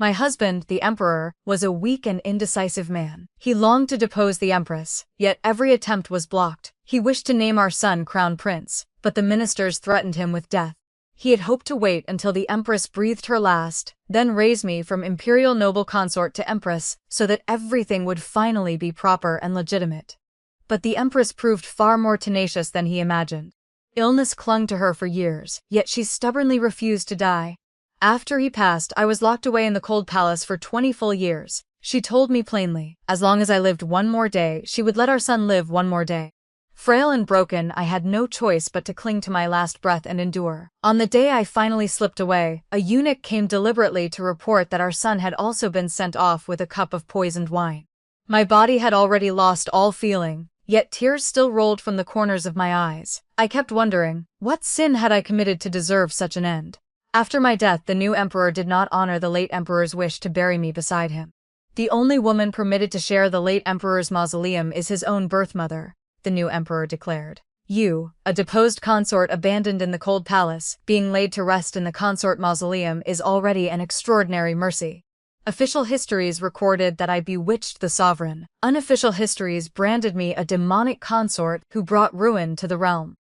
My husband, the emperor, was a weak and indecisive man. He longed to depose the empress, yet every attempt was blocked. He wished to name our son crown prince, but the ministers threatened him with death. He had hoped to wait until the empress breathed her last, then raise me from imperial noble consort to empress, so that everything would finally be proper and legitimate. But the empress proved far more tenacious than he imagined. Illness clung to her for years, yet she stubbornly refused to die. After he passed, I was locked away in the cold palace for 20 full years. She told me plainly, as long as I lived one more day, she would let our son live one more day. Frail and broken, I had no choice but to cling to my last breath and endure. On the day I finally slipped away, a eunuch came deliberately to report that our son had also been sent off with a cup of poisoned wine. My body had already lost all feeling, yet tears still rolled from the corners of my eyes. I kept wondering, what sin had I committed to deserve such an end? After my death, the new emperor did not honor the late emperor's wish to bury me beside him. The only woman permitted to share the late emperor's mausoleum is his own birth mother, the new emperor declared. You, a deposed consort abandoned in the cold palace, being laid to rest in the consort mausoleum is already an extraordinary mercy. Official histories recorded that I bewitched the sovereign. Unofficial histories branded me a demonic consort who brought ruin to the realm.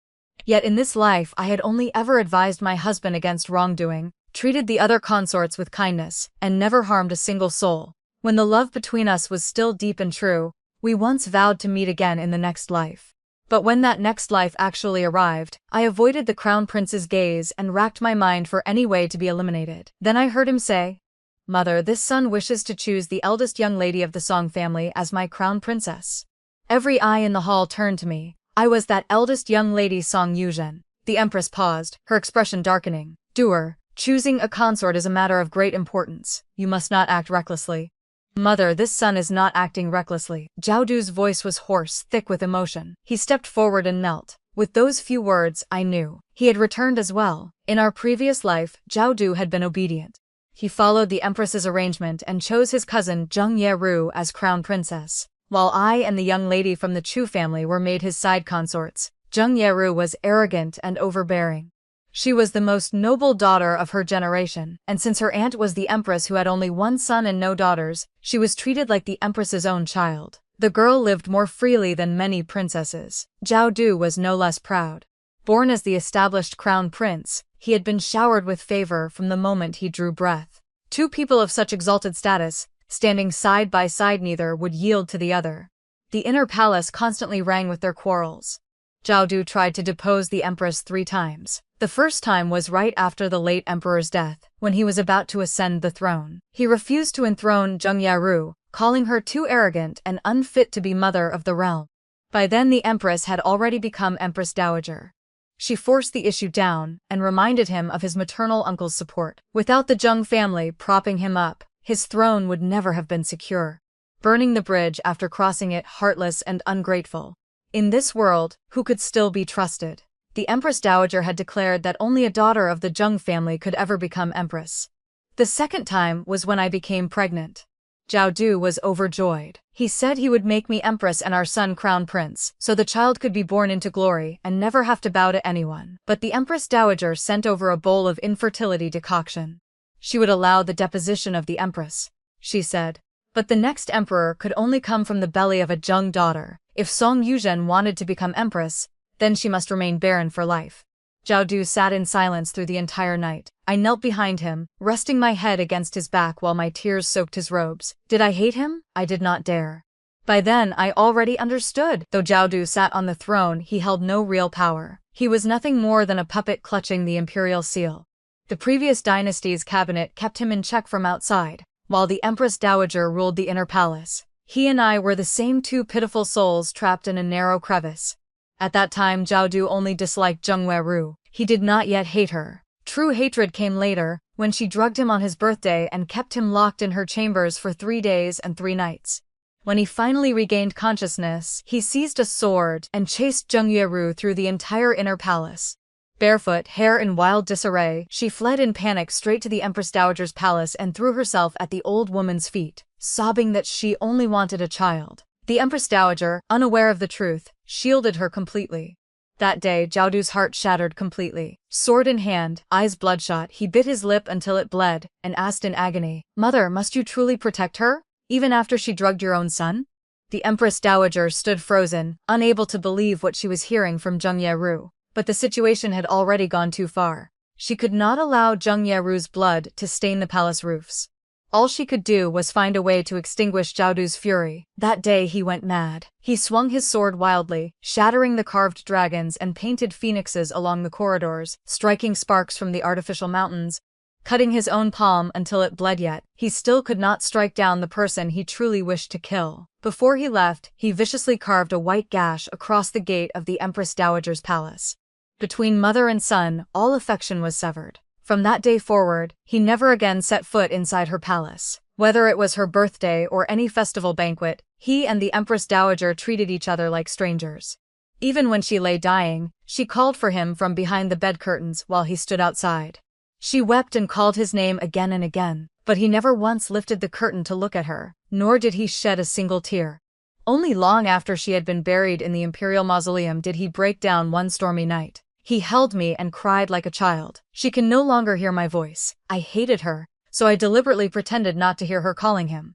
Yet in this life I had only ever advised my husband against wrongdoing, treated the other consorts with kindness, and never harmed a single soul. When the love between us was still deep and true, we once vowed to meet again in the next life. But when that next life actually arrived, I avoided the crown prince's gaze and racked my mind for any way to be eliminated. Then I heard him say, "Mother, this son wishes to choose the eldest young lady of the Song family as my crown princess." Every eye in the hall turned to me. I was that eldest young lady Song Yuzhen. The empress paused, her expression darkening. "Doer, choosing a consort is a matter of great importance. You must not act recklessly." "Mother, this son is not acting recklessly." Zhao Du's voice was hoarse, thick with emotion. He stepped forward and knelt. With those few words, I knew. He had returned as well. In our previous life, Zhao Du had been obedient. He followed the empress's arrangement and chose his cousin Zheng Yeru as crown princess. While I and the young lady from the Chu family were made his side consorts, Zheng Yeru was arrogant and overbearing. She was the most noble daughter of her generation, and since her aunt was the empress who had only one son and no daughters, she was treated like the empress's own child. The girl lived more freely than many princesses. Zhao Du was no less proud. Born as the established crown prince, he had been showered with favor from the moment he drew breath. Two people of such exalted status, standing side by side, neither would yield to the other. The inner palace constantly rang with their quarrels. Zhao Du tried to depose the empress 3 times. The first time was right after the late emperor's death, when he was about to ascend the throne. He refused to enthrone Zheng Yaru, calling her too arrogant and unfit to be mother of the realm. By then the empress had already become empress dowager. She forced the issue down and reminded him of his maternal uncle's support. Without the Zheng family propping him up, his throne would never have been secure. Burning the bridge after crossing it, heartless and ungrateful. In this world, who could still be trusted? The Empress Dowager had declared that only a daughter of the Zheng family could ever become empress. The second time was when I became pregnant. Zhao Du was overjoyed. He said he would make me empress and our son crown prince, so the child could be born into glory and never have to bow to anyone. But the Empress Dowager sent over a bowl of infertility decoction. She would allow the deposition of the empress, she said. But the next emperor could only come from the belly of a Zheng daughter. If Song Yuzhen wanted to become empress, then she must remain barren for life. Zhao Du sat in silence through the entire night. I knelt behind him, resting my head against his back while my tears soaked his robes. Did I hate him? I did not dare. By then, I already understood. Though Zhao Du sat on the throne, he held no real power. He was nothing more than a puppet clutching the imperial seal. The previous dynasty's cabinet kept him in check from outside, while the Empress Dowager ruled the inner palace. He and I were the same two pitiful souls trapped in a narrow crevice. At that time, Zhao Du only disliked Zheng Weru. He did not yet hate her. True hatred came later, when she drugged him on his birthday and kept him locked in her chambers for 3 days and 3 nights. When he finally regained consciousness, he seized a sword and chased Zheng Weru through the entire inner palace. Barefoot, hair in wild disarray, she fled in panic straight to the Empress Dowager's palace and threw herself at the old woman's feet, sobbing that she only wanted a child. The Empress Dowager, unaware of the truth, shielded her completely. That day, Jiaodu's heart shattered completely. Sword in hand, eyes bloodshot, he bit his lip until it bled, and asked in agony, "Mother, must you truly protect her? Even after she drugged your own son?" The Empress Dowager stood frozen, unable to believe what she was hearing from Zheng Yeru. But the situation had already gone too far. She could not allow Zheng Yeru's blood to stain the palace roofs. All she could do was find a way to extinguish Jiaodu's fury. That day he went mad. He swung his sword wildly, shattering the carved dragons and painted phoenixes along the corridors, striking sparks from the artificial mountains, cutting his own palm until it bled. Yet he still could not strike down the person he truly wished to kill. Before he left, he viciously carved a white gash across the gate of the Empress Dowager's palace. Between mother and son, all affection was severed. From that day forward, he never again set foot inside her palace. Whether it was her birthday or any festival banquet, he and the Empress Dowager treated each other like strangers. Even when she lay dying, she called for him from behind the bed curtains while he stood outside. She wept and called his name again and again, but he never once lifted the curtain to look at her, nor did he shed a single tear. Only long after she had been buried in the imperial mausoleum did he break down one stormy night. He held me and cried like a child. "She can no longer hear my voice. I hated her, so I deliberately pretended not to hear her calling him.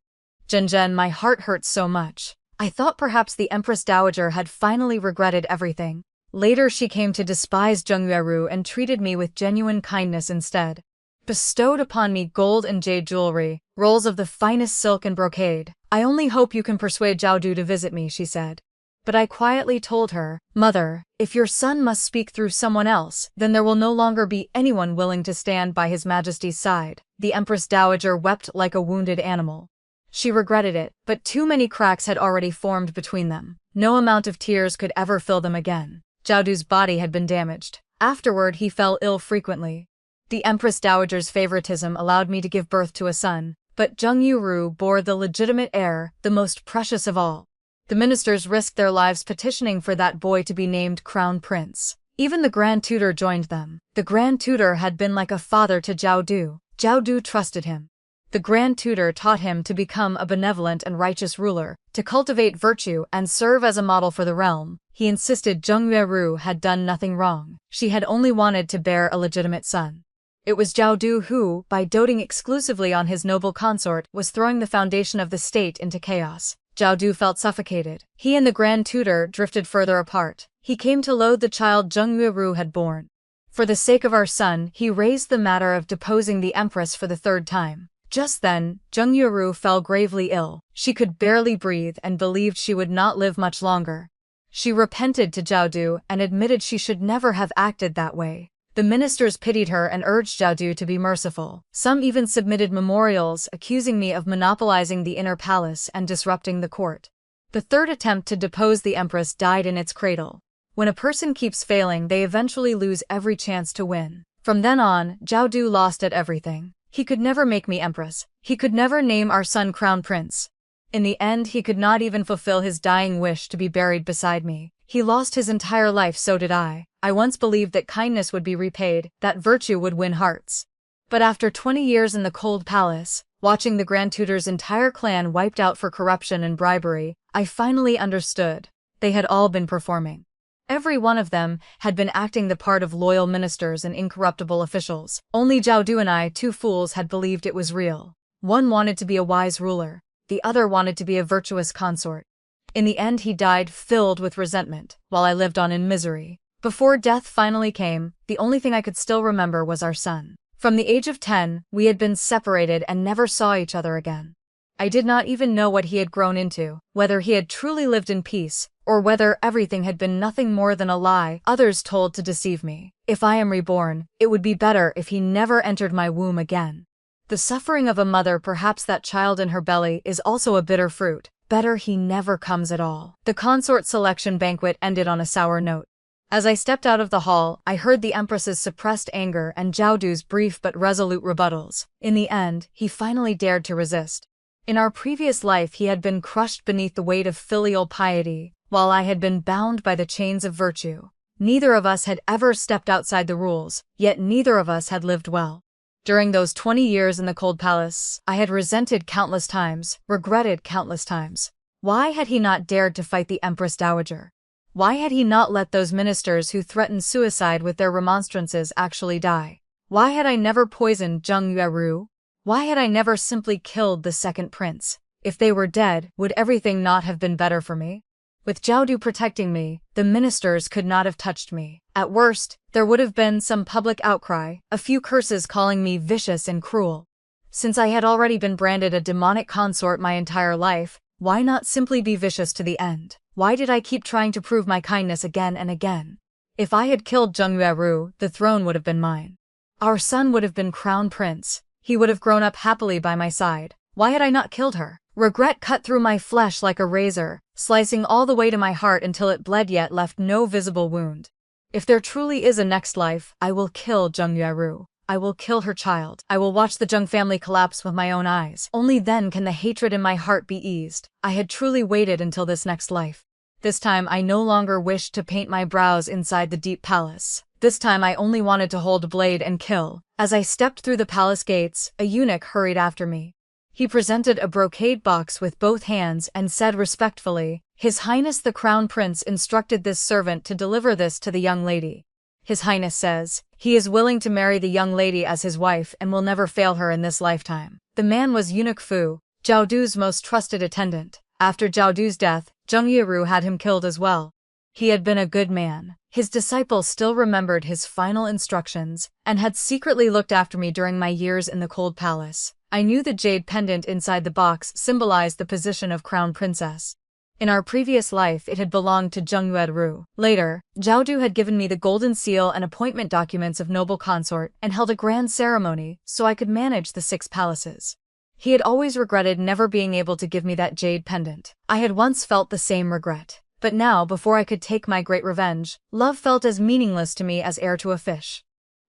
Zhen, my heart hurts so much. I thought perhaps the Empress Dowager had finally regretted everything. Later she came to despise Zheng Yueru and treated me with genuine kindness instead. Bestowed upon me gold and jade jewelry, rolls of the finest silk and brocade. I only hope you can persuade Jiaodu to visit me," she said. But I quietly told her, "Mother, if your son must speak through someone else, then there will no longer be anyone willing to stand by His Majesty's side." The Empress Dowager wept like a wounded animal. She regretted it, but too many cracks had already formed between them. No amount of tears could ever fill them again. Jiaodu's body had been damaged. Afterward he fell ill frequently. The Empress Dowager's favoritism allowed me to give birth to a son, but Zheng Yueru bore the legitimate heir, the most precious of all. The ministers risked their lives petitioning for that boy to be named Crown Prince. Even the Grand Tutor joined them. The Grand Tutor had been like a father to Jiaodu. Jiaodu trusted him. The Grand Tutor taught him to become a benevolent and righteous ruler, to cultivate virtue and serve as a model for the realm. He insisted Zheng Yueru had done nothing wrong. She had only wanted to bear a legitimate son. It was Jiaodu who, by doting exclusively on his noble consort, was throwing the foundation of the state into chaos. Jiaodu felt suffocated. He and the Grand Tutor drifted further apart. He came to loathe the child Zheng Yueru had borne. For the sake of our son, he raised the matter of deposing the Empress for the third time. Just then, Zheng Yueru fell gravely ill. She could barely breathe and believed she would not live much longer. She repented to Jiaodu and admitted she should never have acted that way. The ministers pitied her and urged Jiaodu to be merciful. Some even submitted memorials accusing me of monopolizing the inner palace and disrupting the court. The third attempt to depose the Empress died in its cradle. When a person keeps failing, they eventually lose every chance to win. From then on, Jiaodu lost at everything. He could never make me Empress. He could never name our son Crown Prince. In the end, he could not even fulfill his dying wish to be buried beside me. He lost his entire life, so did I. I once believed that kindness would be repaid, that virtue would win hearts. But after 20 years in the cold palace, watching the Grand Tutor's entire clan wiped out for corruption and bribery, I finally understood. They had all been performing. Every one of them had been acting the part of loyal ministers and incorruptible officials. Only Jiaodu and I, two fools, had believed it was real. One wanted to be a wise ruler. The other wanted to be a virtuous consort. In the end he died filled with resentment, while I lived on in misery. Before death finally came, the only thing I could still remember was our son. From the age of 10, we had been separated and never saw each other again. I did not even know what he had grown into, whether he had truly lived in peace, or whether everything had been nothing more than a lie others told to deceive me. If I am reborn, it would be better if he never entered my womb again. The suffering of a mother, perhaps that child in her belly, is also a bitter fruit. Better he never comes at all. The consort selection banquet ended on a sour note. As I stepped out of the hall, I heard the Empress's suppressed anger and Jiaodu's brief but resolute rebuttals. In the end, he finally dared to resist. In our previous life he had been crushed beneath the weight of filial piety, while I had been bound by the chains of virtue. Neither of us had ever stepped outside the rules, yet neither of us had lived well. During those 20 years in the cold palace, I had resented countless times, regretted countless times. Why had he not dared to fight the Empress Dowager? Why had he not let those ministers who threatened suicide with their remonstrances actually die? Why had I never poisoned Zheng Yueru? Why had I never simply killed the second prince? If they were dead, would everything not have been better for me? With Zhao protecting me, the ministers could not have touched me. At worst, there would have been some public outcry, a few curses calling me vicious and cruel. Since I had already been branded a demonic consort my entire life, why not simply be vicious to the end? Why did I keep trying to prove my kindness again and again? If I had killed Zheng Yueru, the throne would have been mine. Our son would have been crown prince. He would have grown up happily by my side. Why had I not killed her? Regret cut through my flesh like a razor, slicing all the way to my heart until it bled yet left no visible wound. If there truly is a next life, I will kill Zheng Yueru. I will kill her child. I will watch the Zheng family collapse with my own eyes. Only then can the hatred in my heart be eased. I had truly waited until this next life. This time I no longer wished to paint my brows inside the deep palace. This time I only wanted to hold a blade and kill. As I stepped through the palace gates, a eunuch hurried after me. He presented a brocade box with both hands and said respectfully, "His Highness the Crown Prince instructed this servant to deliver this to the young lady. His Highness says, he is willing to marry the young lady as his wife and will never fail her in this lifetime." The man was Eunuch Fu, Zhao Du's most trusted attendant. After Zhao Du's death, Zheng Yueru had him killed as well. He had been a good man. His disciples still remembered his final instructions and had secretly looked after me during my years in the cold palace. I knew the jade pendant inside the box symbolized the position of crown princess. In our previous life it had belonged to Zheng Yueru. Later, Zhao Du had given me the golden seal and appointment documents of noble consort and held a grand ceremony so I could manage the 6 palaces. He had always regretted never being able to give me that jade pendant. I had once felt the same regret. But now, before I could take my great revenge, love felt as meaningless to me as air to a fish.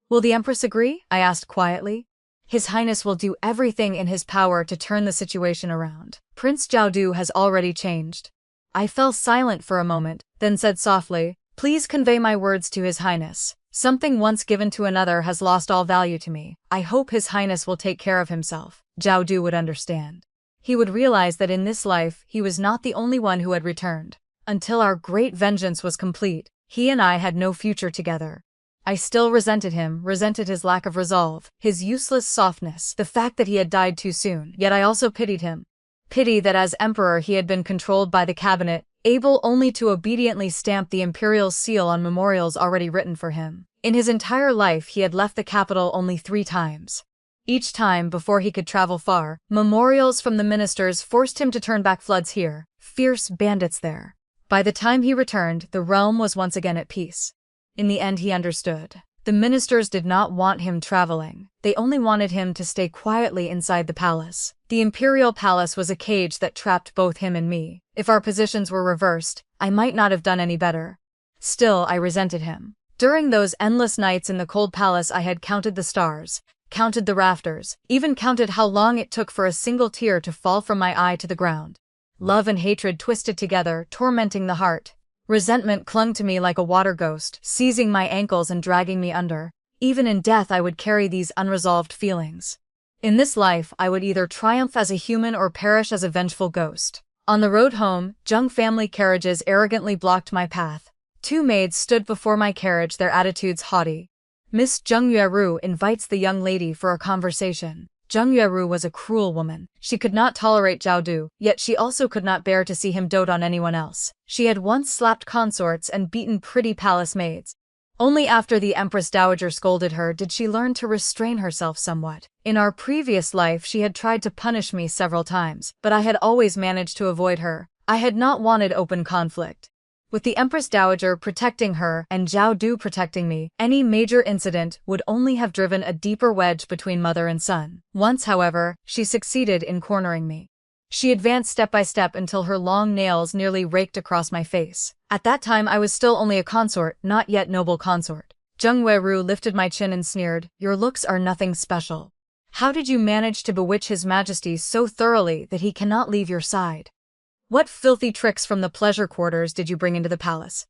"Will the Empress agree?" I asked quietly. "His Highness will do everything in his power to turn the situation around. Prince Zhao Du has already changed." I fell silent for a moment, then said softly, "Please convey my words to His Highness. Something once given to another has lost all value to me. I hope His Highness will take care of himself." Zhao Du would understand. He would realize that in this life he was not the only one who had returned. Until our great vengeance was complete, he and I had no future together. I still resented him, resented his lack of resolve, his useless softness, the fact that he had died too soon. Yet I also pitied him. Pity that as emperor he had been controlled by the cabinet, able only to obediently stamp the imperial seal on memorials already written for him. In his entire life he had left the capital only 3 times. Each time, before he could travel far, memorials from the ministers forced him to turn back floods here, fierce bandits there. By the time he returned, the realm was once again at peace. In the end he understood. The ministers did not want him traveling. They only wanted him to stay quietly inside the palace. The imperial palace was a cage that trapped both him and me. If our positions were reversed, I might not have done any better. Still, I resented him. During those endless nights in the cold palace I had counted the stars, counted the rafters, even counted how long it took for a single tear to fall from my eye to the ground. Love and hatred twisted together, tormenting the heart. Resentment clung to me like a water ghost, seizing my ankles and dragging me under. Even in death I would carry these unresolved feelings. In this life, I would either triumph as a human or perish as a vengeful ghost. On the road home, Zheng family carriages arrogantly blocked my path. 2 maids stood before my carriage, their attitudes haughty. "Miss Zheng Yueru invites the young lady for a conversation." Zheng Yueru was a cruel woman. She could not tolerate Zhao Du, yet she also could not bear to see him dote on anyone else. She had once slapped consorts and beaten pretty palace maids. Only after the Empress Dowager scolded her did she learn to restrain herself somewhat. In our previous life she had tried to punish me several times, but I had always managed to avoid her. I had not wanted open conflict. With the Empress Dowager protecting her and Zhao Du protecting me, any major incident would only have driven a deeper wedge between mother and son. Once, however, she succeeded in cornering me. She advanced step by step until her long nails nearly raked across my face. At that time I was still only a consort, not yet noble consort. Zheng Yueru lifted my chin and sneered, "Your looks are nothing special. How did you manage to bewitch His Majesty so thoroughly that he cannot leave your side? What filthy tricks from the pleasure quarters did you bring into the palace?"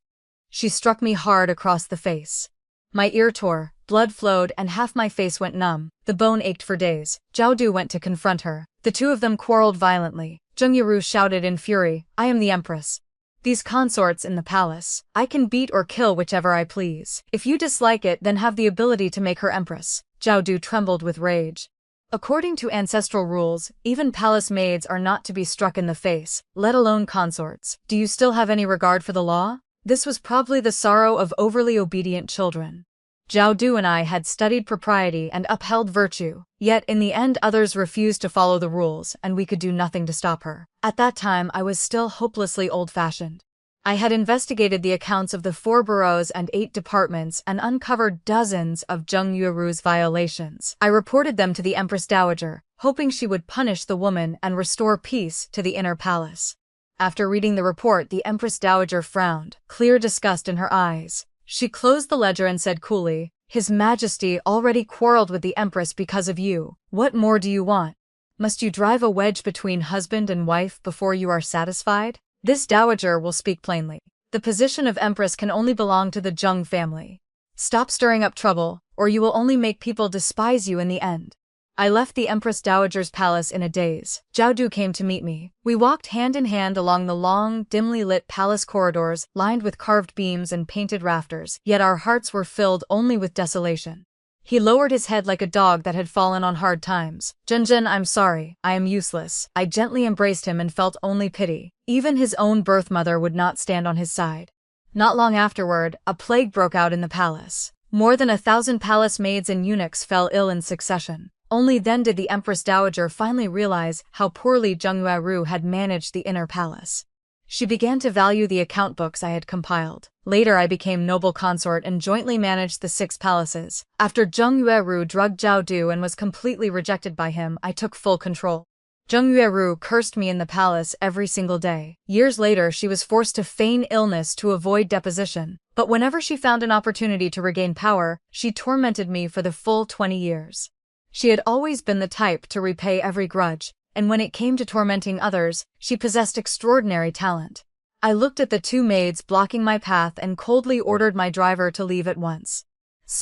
She struck me hard across the face. My ear tore, blood flowed, and half my face went numb. The bone ached for days. Zhao Du went to confront her. The 2 of them quarreled violently. Zheng Yueru shouted in fury, "I am the Empress. These consorts in the palace. I can beat or kill whichever I please. If you dislike it, then have the ability to make her empress." Zhao Du trembled with rage. According to ancestral rules, even palace maids are not to be struck in the face, let alone consorts. Do you still have any regard for the law? This was probably the sorrow of overly obedient children. Zhao Du and I had studied propriety and upheld virtue, yet in the end others refused to follow the rules and we could do nothing to stop her. At that time I was still hopelessly old-fashioned. I had investigated the accounts of the 4 boroughs and 8 departments and uncovered dozens of Zheng Yueru's violations. I reported them to the Empress Dowager, hoping she would punish the woman and restore peace to the inner palace. After reading the report, the Empress Dowager frowned, clear disgust in her eyes. She closed the ledger and said coolly, "His Majesty already quarreled with the Empress because of you. What more do you want? Must you drive a wedge between husband and wife before you are satisfied? This dowager will speak plainly. The position of Empress can only belong to the Zheng family. Stop stirring up trouble, or you will only make people despise you in the end." I left the Empress Dowager's palace in a daze. Zhao Du came to meet me. We walked hand in hand along the long, dimly lit palace corridors, lined with carved beams and painted rafters, yet our hearts were filled only with desolation. He lowered his head like a dog that had fallen on hard times. "Zhen, I'm sorry, I am useless." I gently embraced him and felt only pity. Even his own birth mother would not stand on his side. Not long afterward, a plague broke out in the palace. More than 1,000 palace maids and eunuchs fell ill in succession. Only then did the Empress Dowager finally realize how poorly Zheng Yueru had managed the inner palace. She began to value the account books I had compiled. Later I became noble consort and jointly managed the 6 palaces. After Zheng Yueru drugged Zhao Du and was completely rejected by him, I took full control. Zheng Yueru cursed me in the palace every single day. Years later she was forced to feign illness to avoid deposition, but whenever she found an opportunity to regain power, she tormented me for the full 20 years. She had always been the type to repay every grudge, and when it came to tormenting others, she possessed extraordinary talent. I looked at the 2 maids blocking my path and coldly ordered my driver to leave at once.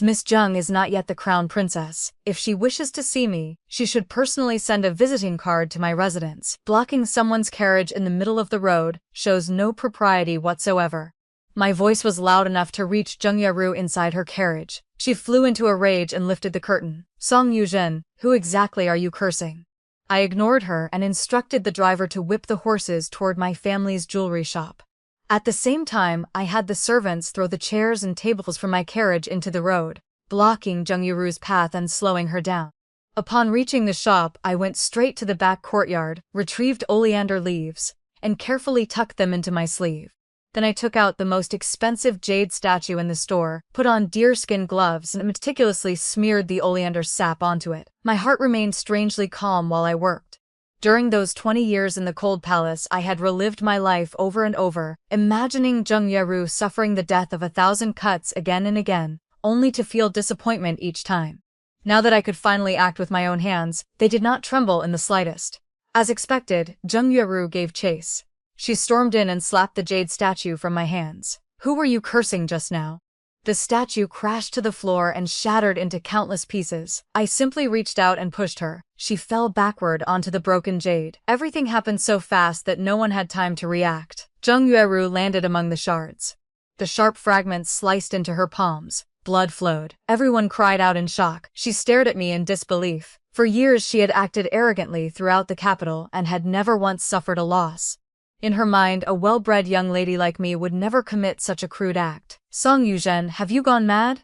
"Miss Zheng is not yet the crown princess. If she wishes to see me, she should personally send a visiting card to my residence. Blocking someone's carriage in the middle of the road shows no propriety whatsoever." My voice was loud enough to reach Zheng Yueru inside her carriage. She flew into a rage and lifted the curtain. "Song Yuzhen, who exactly are you cursing?" I ignored her and instructed the driver to whip the horses toward my family's jewelry shop. At the same time, I had the servants throw the chairs and tables from my carriage into the road, blocking Zheng Yueru's path and slowing her down. Upon reaching the shop, I went straight to the back courtyard, retrieved oleander leaves, and carefully tucked them into my sleeve. Then I took out the most expensive jade statue in the store, put on deerskin gloves and meticulously smeared the oleander sap onto it. My heart remained strangely calm while I worked. During those 20 years in the cold palace I had relived my life over and over, imagining Zheng Yueru suffering the death of 1,000 cuts again and again, only to feel disappointment each time. Now that I could finally act with my own hands, they did not tremble in the slightest. As expected, Zheng Yueru gave chase. She stormed in and slapped the jade statue from my hands. "Who were you cursing just now?" The statue crashed to the floor and shattered into countless pieces. I simply reached out and pushed her. She fell backward onto the broken jade. Everything happened so fast that no one had time to react. Zheng Yueru landed among the shards. The sharp fragments sliced into her palms. Blood flowed. Everyone cried out in shock. She stared at me in disbelief. For years she had acted arrogantly throughout the capital and had never once suffered a loss. In her mind, a well-bred young lady like me would never commit such a crude act. "Song Yuzhen, have you gone mad?"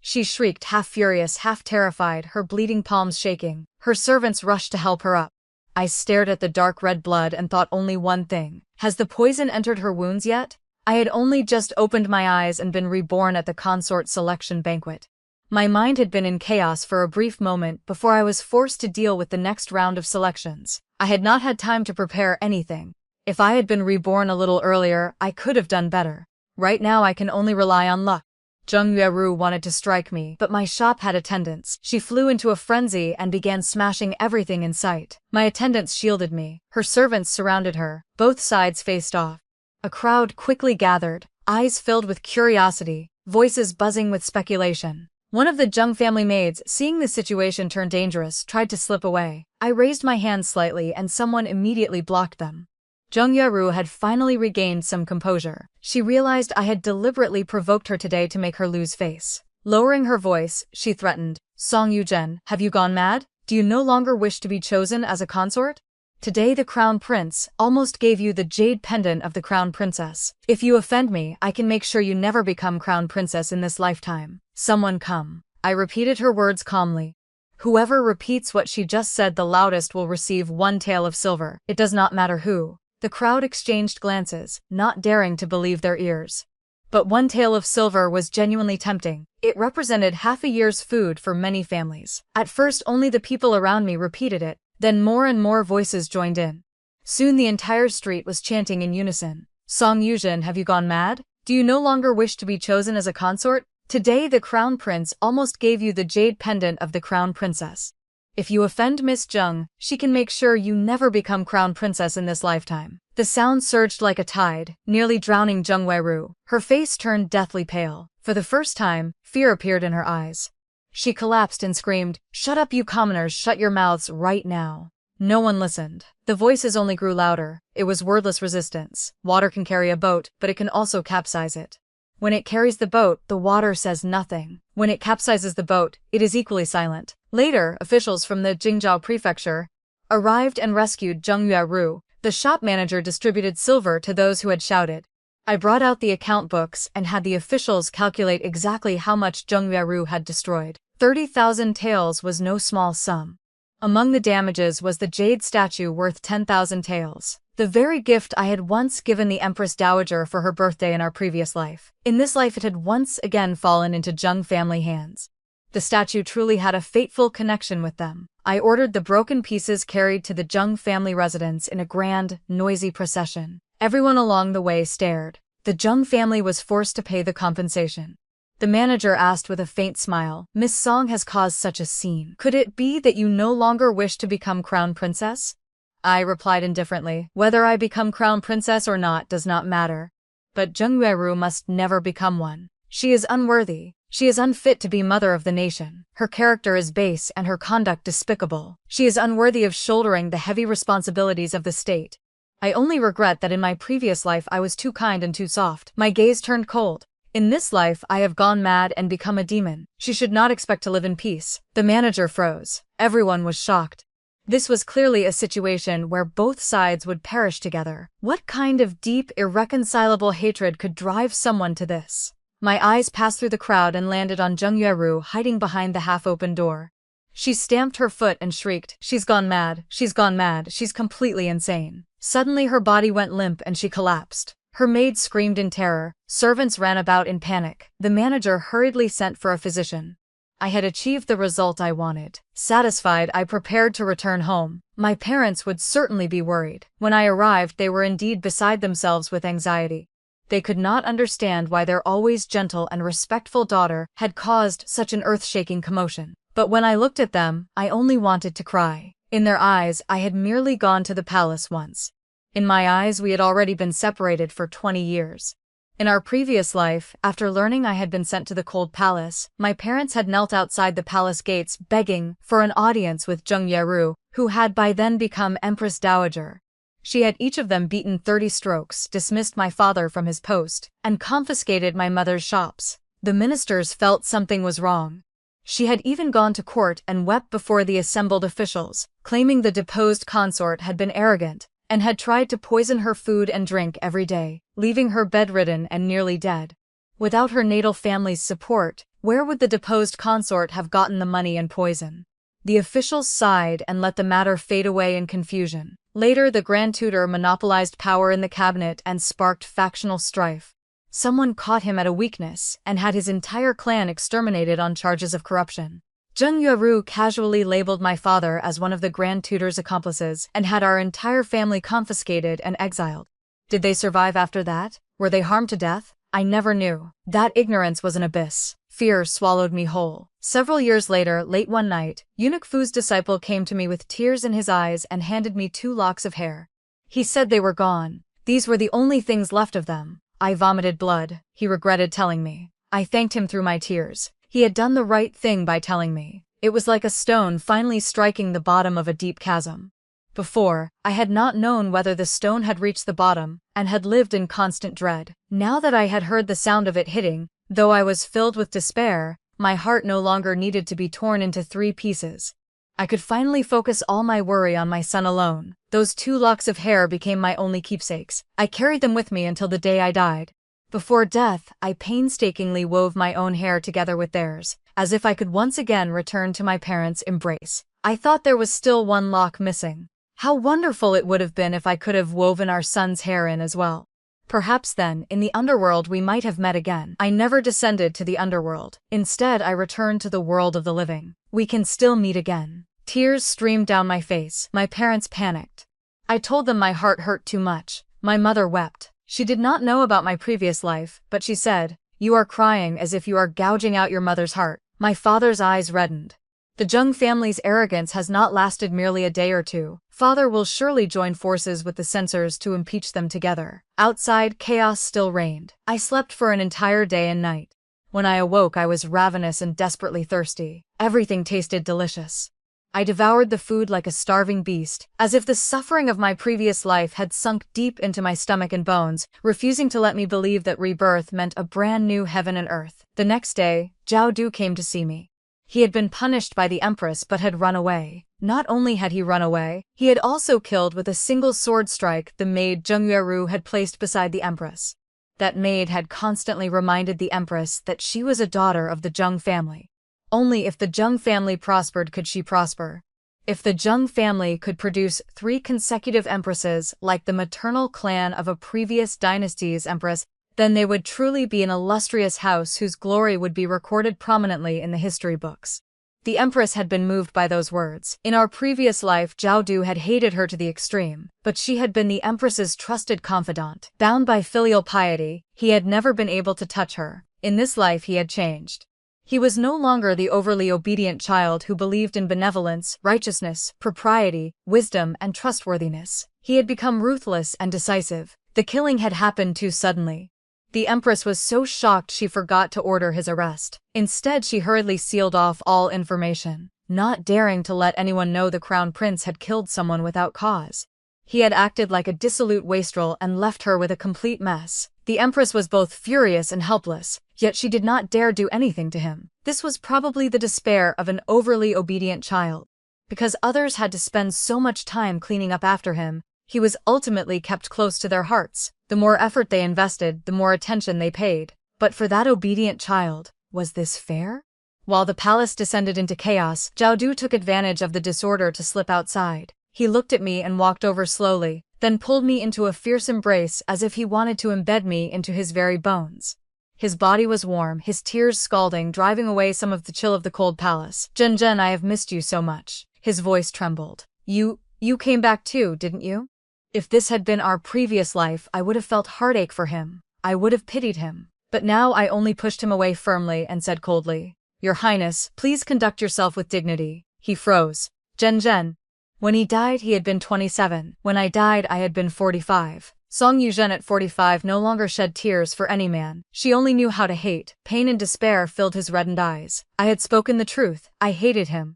She shrieked, half furious, half terrified, her bleeding palms shaking. Her servants rushed to help her up. I stared at the dark red blood and thought only one thing. Has the poison entered her wounds yet? I had only just opened my eyes and been reborn at the consort selection banquet. My mind had been in chaos for a brief moment before I was forced to deal with the next round of selections. I had not had time to prepare anything. If I had been reborn a little earlier, I could have done better. Right now I can only rely on luck. Zheng Yueru wanted to strike me, but my shop had attendants. She flew into a frenzy and began smashing everything in sight. My attendants shielded me. Her servants surrounded her. Both sides faced off. A crowd quickly gathered, eyes filled with curiosity, voices buzzing with speculation. One of the Zheng family maids, seeing the situation turn dangerous, tried to slip away. I raised my hand slightly and someone immediately blocked them. Zheng Yaru had finally regained some composure. She realized I had deliberately provoked her today to make her lose face. Lowering her voice, she threatened, "Song Yuzhen, have you gone mad? Do you no longer wish to be chosen as a consort? Today the crown prince almost gave you the jade pendant of the crown princess. If you offend me, I can make sure you never become crown princess in this lifetime. Someone come." I repeated her words calmly. Whoever repeats what she just said the loudest will receive 1 tael of silver. It does not matter who. The crowd exchanged glances, not daring to believe their ears. But 1 tael of silver was genuinely tempting. It represented half a year's food for many families. At first only the people around me repeated it, then more and more voices joined in. Soon the entire street was chanting in unison. "Song Yuzhen, have you gone mad? Do you no longer wish to be chosen as a consort? Today the crown prince almost gave you the jade pendant of the crown princess. If you offend Miss Zheng, she can make sure you never become crown princess in this lifetime." The sound surged like a tide, nearly drowning Zheng Weiru. Her face turned deathly pale. For the first time, fear appeared in her eyes. She collapsed and screamed, "Shut up, you commoners, shut your mouths right now." No one listened. The voices only grew louder. It was wordless resistance. Water can carry a boat, but it can also capsize it. When it carries the boat, the water says nothing. When it capsizes the boat, it is equally silent. Later, officials from the Jingzhou prefecture arrived and rescued Zheng Yueru. The shop manager distributed silver to those who had shouted. I brought out the account books and had the officials calculate exactly how much Zheng Yueru had destroyed. 30,000 taels was no small sum. Among the damages was the jade statue worth 10,000 taels. The very gift I had once given the Empress Dowager for her birthday in our previous life. In this life it had once again fallen into Zheng family hands. The statue truly had a fateful connection with them. I ordered the broken pieces carried to the Zheng family residence in a grand, noisy procession. Everyone along the way stared. The Zheng family was forced to pay the compensation. The manager asked with a faint smile, "Miss Song has caused such a scene. Could it be that you no longer wish to become crown princess?" I replied indifferently, "Whether I become crown princess or not does not matter. But Zheng Yueru must never become one. She is unworthy. She is unfit to be mother of the nation. Her character is base and her conduct despicable. She is unworthy of shouldering the heavy responsibilities of the state. I only regret that in my previous life I was too kind and too soft." My gaze turned cold. "In this life I have gone mad and become a demon. She should not expect to live in peace." The manager froze. Everyone was shocked. This was clearly a situation where both sides would perish together. What kind of deep, irreconcilable hatred could drive someone to this? My eyes passed through the crowd and landed on Zheng Yueru hiding behind the half-open door. She stamped her foot and shrieked, "She's gone mad, she's gone mad, she's completely insane." Suddenly her body went limp and she collapsed. Her maid screamed in terror. Servants ran about in panic. The manager hurriedly sent for a physician. I had achieved the result I wanted. Satisfied, I prepared to return home. My parents would certainly be worried. When I arrived, they were indeed beside themselves with anxiety. They could not understand why their always gentle and respectful daughter had caused such an earth-shaking commotion. But when I looked at them, I only wanted to cry. In their eyes, I had merely gone to the palace once. In my eyes, we had already been separated for 20 years. In our previous life, after learning I had been sent to the cold palace, my parents had knelt outside the palace gates begging for an audience with Zheng Yueru, who had by then become Empress Dowager. She had each of them beaten 30 strokes, dismissed my father from his post, and confiscated my mother's shops. The ministers felt something was wrong. She had even gone to court and wept before the assembled officials, claiming the deposed consort had been arrogant and had tried to poison her food and drink every day, leaving her bedridden and nearly dead. Without her natal family's support, where would the deposed consort have gotten the money and poison? The officials sighed and let the matter fade away in confusion. Later, the Grand Tutor monopolized power in the cabinet and sparked factional strife. Someone caught him at a weakness and had his entire clan exterminated on charges of corruption. Zheng Yueru casually labeled my father as one of the Grand Tutor's accomplices and had our entire family confiscated and exiled. Did they survive after that? Were they harmed to death? I never knew. That ignorance was an abyss. Fear swallowed me whole. Several years later, late one night, Eunuch Fu's disciple came to me with tears in his eyes and handed me 2 locks of hair. He said they were gone. These were the only things left of them. I vomited blood, he regretted telling me. I thanked him through my tears. He had done the right thing by telling me. It was like a stone finally striking the bottom of a deep chasm. Before, I had not known whether the stone had reached the bottom, and had lived in constant dread. Now that I had heard the sound of it hitting, though I was filled with despair, my heart no longer needed to be torn into 3 pieces. I could finally focus all my worry on my son alone. Those 2 locks of hair became my only keepsakes. I carried them with me until the day I died. Before death, I painstakingly wove my own hair together with theirs, as if I could once again return to my parents' embrace. I thought there was still 1 lock missing. How wonderful it would have been if I could have woven our son's hair in as well. Perhaps then, in the underworld we might have met again. I never descended to the underworld. Instead, I returned to the world of the living. We can still meet again. Tears streamed down my face. My parents panicked. I told them my heart hurt too much. My mother wept. She did not know about my previous life, but she said, "You are crying as if you are gouging out your mother's heart." My father's eyes reddened. The Jung family's arrogance has not lasted merely a day or 2. Father will surely join forces with the censors to impeach them together. Outside, chaos still reigned. I slept for an entire day and night. When I awoke, I was ravenous and desperately thirsty. Everything tasted delicious. I devoured the food like a starving beast, as if the suffering of my previous life had sunk deep into my stomach and bones, refusing to let me believe that rebirth meant a brand new heaven and earth. The next day, Zhao Du came to see me. He had been punished by the Empress but had run away. Not only had he run away, he had also killed with a single sword strike the maid Zheng Yueru had placed beside the Empress. That maid had constantly reminded the Empress that she was a daughter of the Zheng family. Only if the Zheng family prospered could she prosper. If the Zheng family could produce 3 consecutive empresses like the maternal clan of a previous dynasty's empress, then they would truly be an illustrious house whose glory would be recorded prominently in the history books. The Empress had been moved by those words. In our previous life, Zhao Du had hated her to the extreme, but she had been the Empress's trusted confidant. Bound by filial piety, he had never been able to touch her. In this life he had changed. He was no longer the overly obedient child who believed in benevolence, righteousness, propriety, wisdom, and trustworthiness. He had become ruthless and decisive. The killing had happened too suddenly. The Empress was so shocked she forgot to order his arrest. Instead, she hurriedly sealed off all information, not daring to let anyone know the Crown Prince had killed someone without cause. He had acted like a dissolute wastrel and left her with a complete mess. The Empress was both furious and helpless, yet she did not dare do anything to him. This was probably the despair of an overly obedient child. Because others had to spend so much time cleaning up after him, he was ultimately kept close to their hearts. The more effort they invested, the more attention they paid. But for that obedient child, was this fair? While the palace descended into chaos, Zhao Du took advantage of the disorder to slip outside. He looked at me and walked over slowly, then pulled me into a fierce embrace as if he wanted to embed me into his very bones. His body was warm, his tears scalding, driving away some of the chill of the cold palace. "Zhen, I have missed you so much." His voice trembled. You came back too, didn't you?" If this had been our previous life, I would have felt heartache for him. I would have pitied him. But now I only pushed him away firmly and said coldly, "Your Highness, please conduct yourself with dignity." He froze. Zhen. When he died, he had been 27. When I died, I had been 45. Song Yuzhen at 45 no longer shed tears for any man. She only knew how to hate. Pain and despair filled his reddened eyes. I had spoken the truth. I hated him.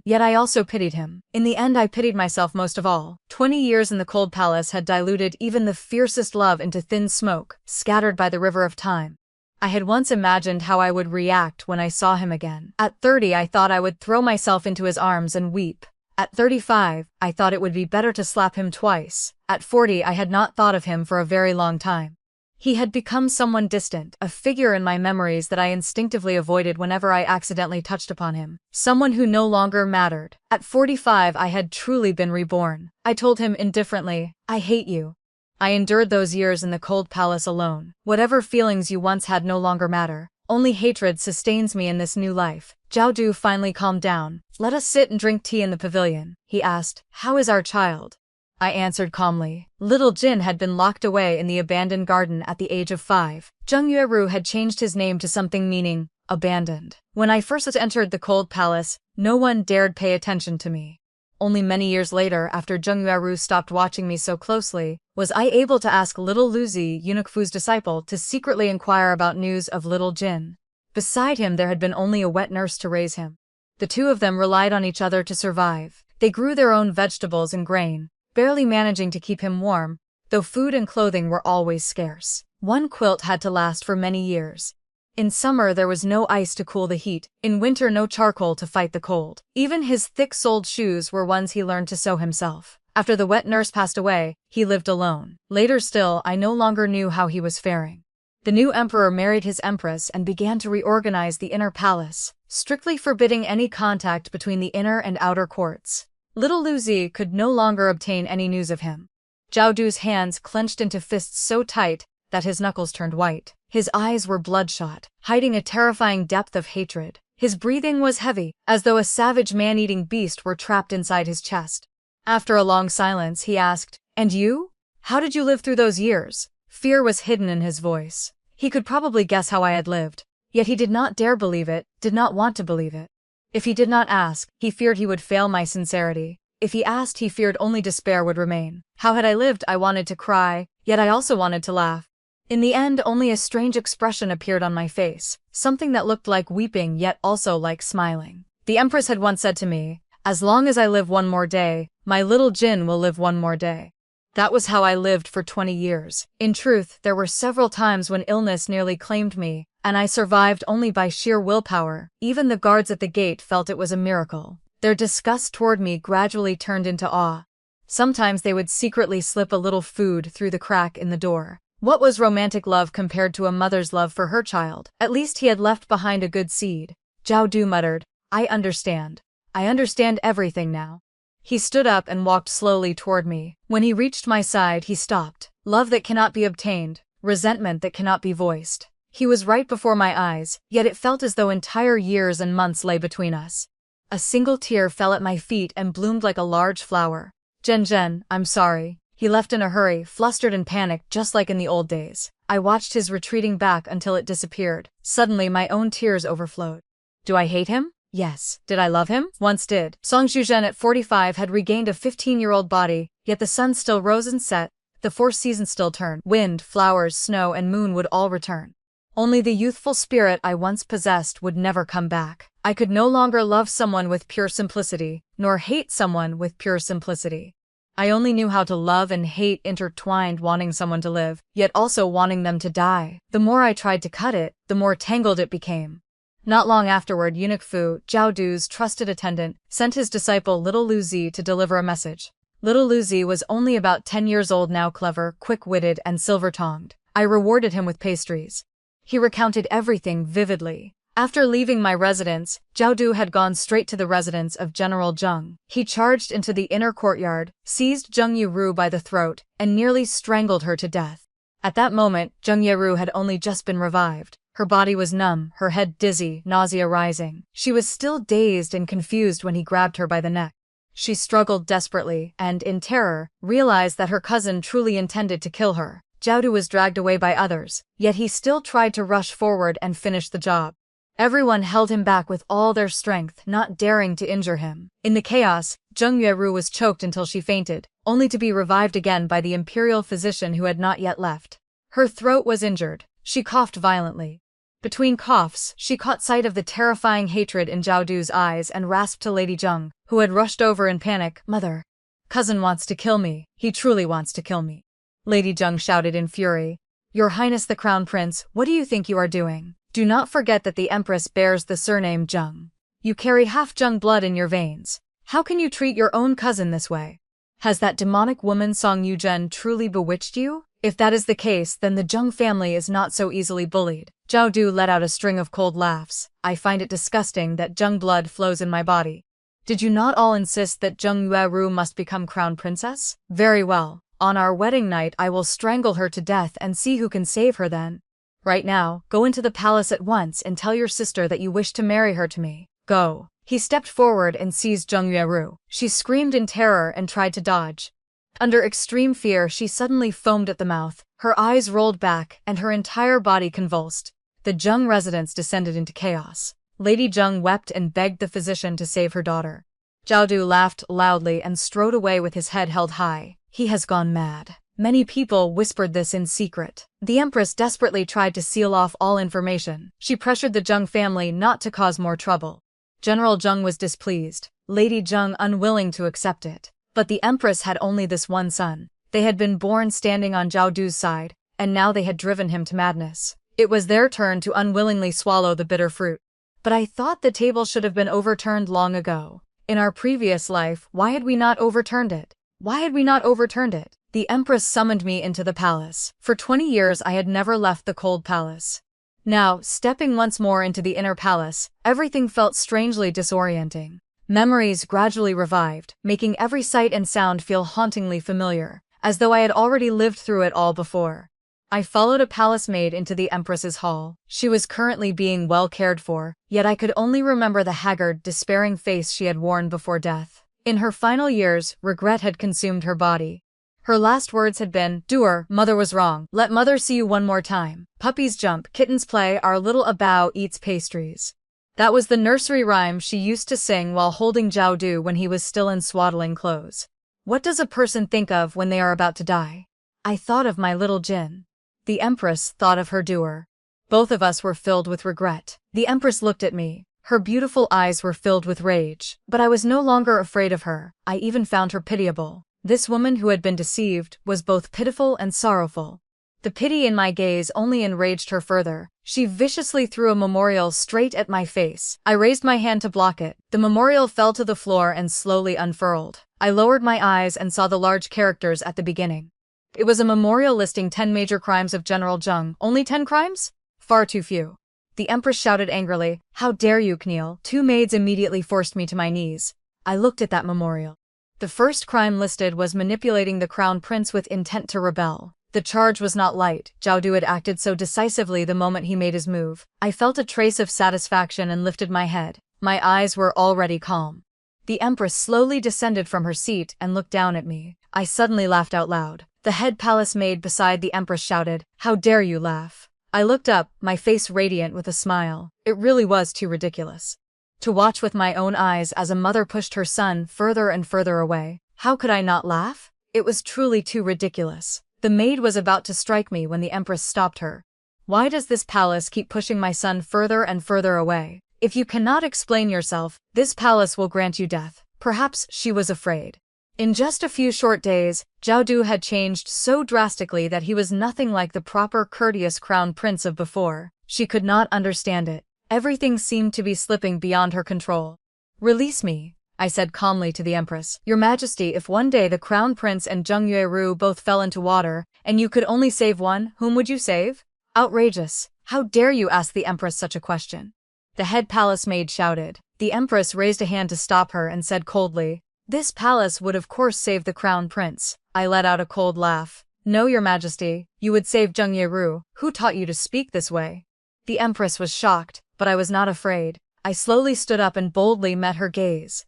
Yet I also pitied him. In the end, I pitied myself most of all. 20 years in the cold palace had diluted even the fiercest love into thin smoke, scattered by the river of time. I had once imagined how I would react when I saw him again. At 30, I thought I would throw myself into his arms and weep. At 35, I thought it would be better to slap him twice. At 40, I had not thought of him for a very long time. He had become someone distant, a figure in my memories that I instinctively avoided whenever I accidentally touched upon him. Someone who no longer mattered. At 45, I had truly been reborn. I told him indifferently, "I hate you." I endured those years in the cold palace alone. Whatever feelings you once had no longer matter. Only hatred sustains me in this new life. Zhao Du finally calmed down. "Let us sit and drink tea in the pavilion." He asked, "How is our child?" I answered calmly. Little Jin had been locked away in the abandoned garden at the age of 5. Zheng Yueru had changed his name to something meaning abandoned. When I first entered the cold palace, no one dared pay attention to me. Only many years later, after Zheng Yueru stopped watching me so closely, was I able to ask little Luzi, Eunuch Fu's disciple, to secretly inquire about news of little Jin. Beside him there had been only a wet nurse to raise him. The two of them relied on each other to survive. They grew their own vegetables and grain, barely managing to keep him warm, though food and clothing were always scarce. One quilt had to last for many years. In summer there was no ice to cool the heat, in winter no charcoal to fight the cold. Even his thick-soled shoes were ones he learned to sew himself. After the wet nurse passed away, he lived alone. Later still, I no longer knew how he was faring. The new emperor married his empress and began to reorganize the inner palace, strictly forbidding any contact between the inner and outer courts. Little Lu Zi could no longer obtain any news of him. Zhao Du's hands clenched into fists so tight that his knuckles turned white. His eyes were bloodshot, hiding a terrifying depth of hatred. His breathing was heavy, as though a savage man-eating beast were trapped inside his chest. After a long silence, he asked, "And you? How did you live through those years?" Fear was hidden in his voice. He could probably guess how I had lived, yet he did not dare believe it, did not want to believe it. If he did not ask, he feared he would fail my sincerity. If he asked, he feared only despair would remain. How had I lived? I wanted to cry, yet I also wanted to laugh. In the end, only a strange expression appeared on my face, something that looked like weeping yet also like smiling. The Empress had once said to me, "As long as I live one more day, my little Jin will live one more day." That was how I lived for 20 years. In truth, there were several times when illness nearly claimed me, and I survived only by sheer willpower. Even the guards at the gate felt it was a miracle. Their disgust toward me gradually turned into awe. Sometimes they would secretly slip a little food through the crack in the door. What was romantic love compared to a mother's love for her child? At least he had left behind a good seed. Zhao Du muttered, "I understand. I understand everything now." He stood up and walked slowly toward me. When he reached my side, he stopped. Love that cannot be obtained, resentment that cannot be voiced. He was right before my eyes, yet it felt as though entire years and months lay between us. A single tear fell at my feet and bloomed like a large flower. "Zhen, I'm sorry." He left in a hurry, flustered and panicked just like in the old days. I watched his retreating back until it disappeared. Suddenly my own tears overflowed. Do I hate him? Yes. Did I love him? Once did. Song Zhuzhen at 45 had regained a 15-year-old body, yet the sun still rose and set, the four seasons still turned. Wind, flowers, snow and moon would all return. Only the youthful spirit I once possessed would never come back. I could no longer love someone with pure simplicity, nor hate someone with pure simplicity. I only knew how to love and hate intertwined, wanting someone to live, yet also wanting them to die. The more I tried to cut it, the more tangled it became. Not long afterward, Eunuch Fu, Zhao Du's trusted attendant, sent his disciple Little Lu Zi to deliver a message. Little Lu Zi was only about 10 years old now, clever, quick-witted, and silver-tongued. I rewarded him with pastries. He recounted everything vividly. After leaving my residence, Zhao Du had gone straight to the residence of General Zheng. He charged into the inner courtyard, seized Zheng Yiru by the throat, and nearly strangled her to death. At that moment, Zheng Yiru had only just been revived. Her body was numb, her head dizzy, nausea rising. She was still dazed and confused when he grabbed her by the neck. She struggled desperately and, in terror, realized that her cousin truly intended to kill her. Zhao Du was dragged away by others, yet he still tried to rush forward and finish the job. Everyone held him back with all their strength, not daring to injure him. In the chaos, Zheng Yueru was choked until she fainted, only to be revived again by the imperial physician who had not yet left. Her throat was injured. She coughed violently. Between coughs, she caught sight of the terrifying hatred in Zhao Du's eyes and rasped to Lady Zheng, who had rushed over in panic, "Mother, cousin wants to kill me. He truly wants to kill me." Lady Zheng shouted in fury, "Your Highness the Crown Prince, what do you think you are doing? Do not forget that the Empress bears the surname Zheng. You carry half Zheng blood in your veins. How can you treat your own cousin this way? Has that demonic woman Song Yuzhen truly bewitched you? If that is the case, then the Zheng family is not so easily bullied." Zhao Du let out a string of cold laughs. "I find it disgusting that Zheng blood flows in my body. Did you not all insist that Zheng Yueru must become crown princess? Very well. On our wedding night I will strangle her to death and see who can save her then. Right now, go into the palace at once and tell your sister that you wish to marry her to me. Go." He stepped forward and seized Zheng Yueru. She screamed in terror and tried to dodge. Under extreme fear, she suddenly foamed at the mouth, her eyes rolled back, and her entire body convulsed. The Zheng residence descended into chaos. Lady Zheng wept and begged the physician to save her daughter. Zhao Du laughed loudly and strode away with his head held high. He has gone mad. Many people whispered this in secret. The Empress desperately tried to seal off all information. She pressured the Zheng family not to cause more trouble. General Zheng was displeased, Lady Zheng unwilling to accept it. But the empress had only this one son. They had been born standing on Zhao Du's side, and now they had driven him to madness. It was their turn to unwillingly swallow the bitter fruit. But I thought the table should have been overturned long ago. In our previous life, why had we not overturned it? Why had we not overturned it? The empress summoned me into the palace. For 20 years I had never left the cold palace. Now, stepping once more into the inner palace, everything felt strangely disorienting. Memories gradually revived, making every sight and sound feel hauntingly familiar, as though I had already lived through it all before. I followed a palace maid into the empress's hall. She was currently being well cared for, yet I could only remember the haggard, despairing face she had worn before death. In her final years, regret had consumed her body. Her last words had been, "Doer, mother was wrong. Let mother see you one more time. Puppies jump, kittens play, our little Abao eats pastries." That was the nursery rhyme she used to sing while holding Zhao Du when he was still in swaddling clothes. What does a person think of when they are about to die? I thought of my little Jin. The empress thought of her doer. Both of us were filled with regret. The empress looked at me. Her beautiful eyes were filled with rage. But I was no longer afraid of her. I even found her pitiable. This woman who had been deceived was both pitiful and sorrowful. The pity in my gaze only enraged her further. She viciously threw a memorial straight at my face. I raised my hand to block it. The memorial fell to the floor and slowly unfurled. I lowered my eyes and saw the large characters at the beginning. It was a memorial listing 10 major crimes of General Zheng. Only 10 crimes? Far too few. The empress shouted angrily, "How dare you kneel?" 2 maids immediately forced me to my knees. I looked at that memorial. The first crime listed was manipulating the crown prince with intent to rebel. The charge was not light. Zhao Du had acted so decisively the moment he made his move. I felt a trace of satisfaction and lifted my head. My eyes were already calm. The empress slowly descended from her seat and looked down at me. I suddenly laughed out loud. The head palace maid beside the empress shouted, "How dare you laugh?" I looked up, my face radiant with a smile. It really was too ridiculous. To watch with my own eyes as a mother pushed her son further and further away. How could I not laugh? It was truly too ridiculous. The maid was about to strike me when the empress stopped her. "Why does this palace keep pushing my son further and further away? If you cannot explain yourself, this palace will grant you death." Perhaps she was afraid. In just a few short days, Zhao Du had changed so drastically that he was nothing like the proper courteous crown prince of before. She could not understand it. Everything seemed to be slipping beyond her control. "Release me," I said calmly to the empress. "Your Majesty, if one day the crown prince and Zheng Yueru both fell into water, and you could only save one, whom would you save?" "Outrageous. How dare you ask the empress such a question?" The head palace maid shouted. The empress raised a hand to stop her and said coldly, "This palace would of course save the crown prince." I let out a cold laugh. "No, Your Majesty, you would save Zheng Yueru. Who taught you to speak this way?" The empress was shocked, but I was not afraid. I slowly stood up and boldly met her gaze.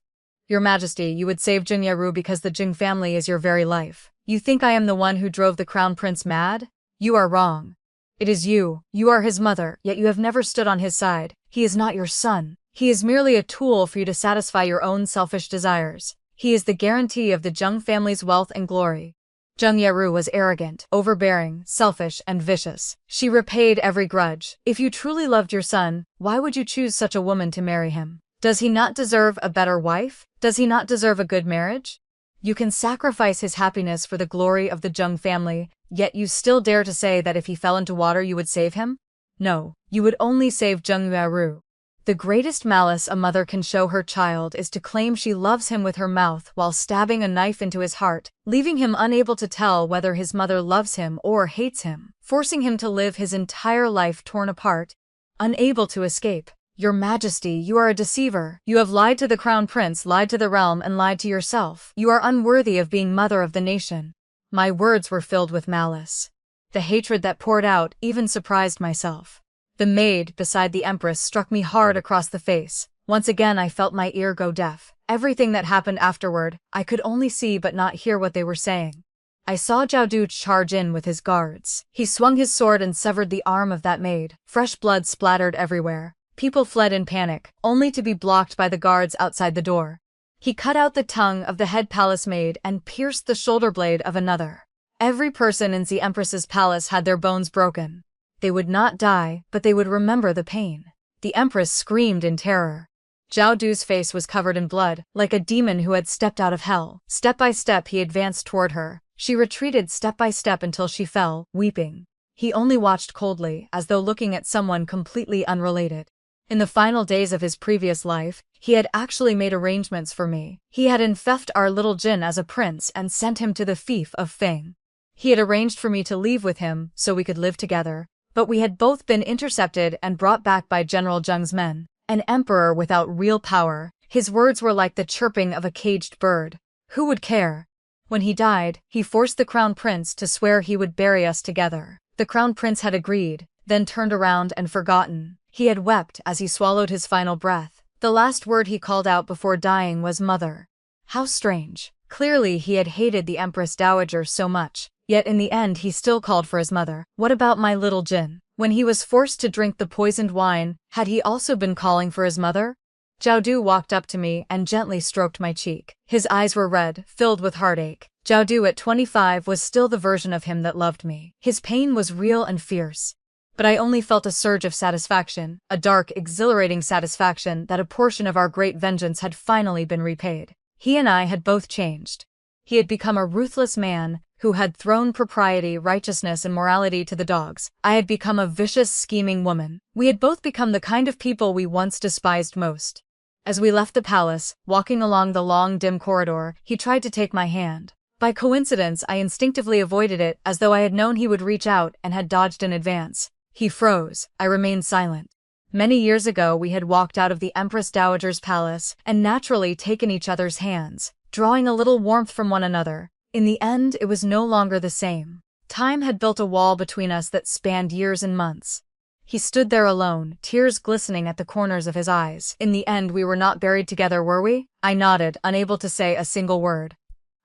"Your Majesty, you would save Zheng Yueru because the Jing family is your very life. You think I am the one who drove the crown prince mad? You are wrong. It is you. You are his mother, yet you have never stood on his side. He is not your son. He is merely a tool for you to satisfy your own selfish desires. He is the guarantee of the Zheng family's wealth and glory." Zheng Yueru was arrogant, overbearing, selfish, and vicious. She repaid every grudge. If you truly loved your son, why would you choose such a woman to marry him? Does he not deserve a better wife? Does he not deserve a good marriage? You can sacrifice his happiness for the glory of the Zheng family, yet you still dare to say that if he fell into water you would save him? No, you would only save Zheng Yueru. The greatest malice a mother can show her child is to claim she loves him with her mouth while stabbing a knife into his heart, leaving him unable to tell whether his mother loves him or hates him, forcing him to live his entire life torn apart, unable to escape. Your Majesty, you are a deceiver. You have lied to the crown prince, lied to the realm, and lied to yourself. You are unworthy of being mother of the nation. My words were filled with malice. The hatred that poured out even surprised myself. The maid beside the empress struck me hard across the face. Once again I felt my ear go deaf. Everything that happened afterward, I could only see but not hear what they were saying. I saw Zhao Du charge in with his guards. He swung his sword and severed the arm of that maid. Fresh blood splattered everywhere. People fled in panic, only to be blocked by the guards outside the door. He cut out the tongue of the head palace maid and pierced the shoulder blade of another. Every person in the empress's palace had their bones broken. They would not die, but they would remember the pain. The empress screamed in terror. Zhao Du's face was covered in blood, like a demon who had stepped out of hell. Step by step he advanced toward her. She retreated step by step until she fell, weeping. He only watched coldly, as though looking at someone completely unrelated. In the final days of his previous life, he had actually made arrangements for me. He had infected our little Jin as a prince and sent him to the fief of Feng. He had arranged for me to leave with him so we could live together, but we had both been intercepted and brought back by General Zheng's men. An emperor without real power. His words were like the chirping of a caged bird. Who would care? When he died, he forced the crown prince to swear he would bury us together. The crown prince had agreed, then turned around and forgotten. He had wept as he swallowed his final breath. The last word he called out before dying was mother. How strange. Clearly he had hated the Empress Dowager so much, yet in the end he still called for his mother. What about my little Jin? When he was forced to drink the poisoned wine, had he also been calling for his mother? Zhao Du walked up to me and gently stroked my cheek. His eyes were red, filled with heartache. Zhao Du at 25 was still the version of him that loved me. His pain was real and fierce. But I only felt a surge of satisfaction, a dark, exhilarating satisfaction that a portion of our great vengeance had finally been repaid. He and I had both changed. He had become a ruthless man who had thrown propriety, righteousness, and morality to the dogs. I had become a vicious, scheming woman. We had both become the kind of people we once despised most. As we left the palace, walking along the long, dim corridor, he tried to take my hand. By coincidence, I instinctively avoided it as though I had known he would reach out and had dodged in advance. He froze. I remained silent. Many years ago we had walked out of the Empress Dowager's palace and naturally taken each other's hands, drawing a little warmth from one another. In the end, it was no longer the same. Time had built a wall between us that spanned years and months. He stood there alone, tears glistening at the corners of his eyes. In the end, we were not buried together, were we? I nodded, unable to say a single word.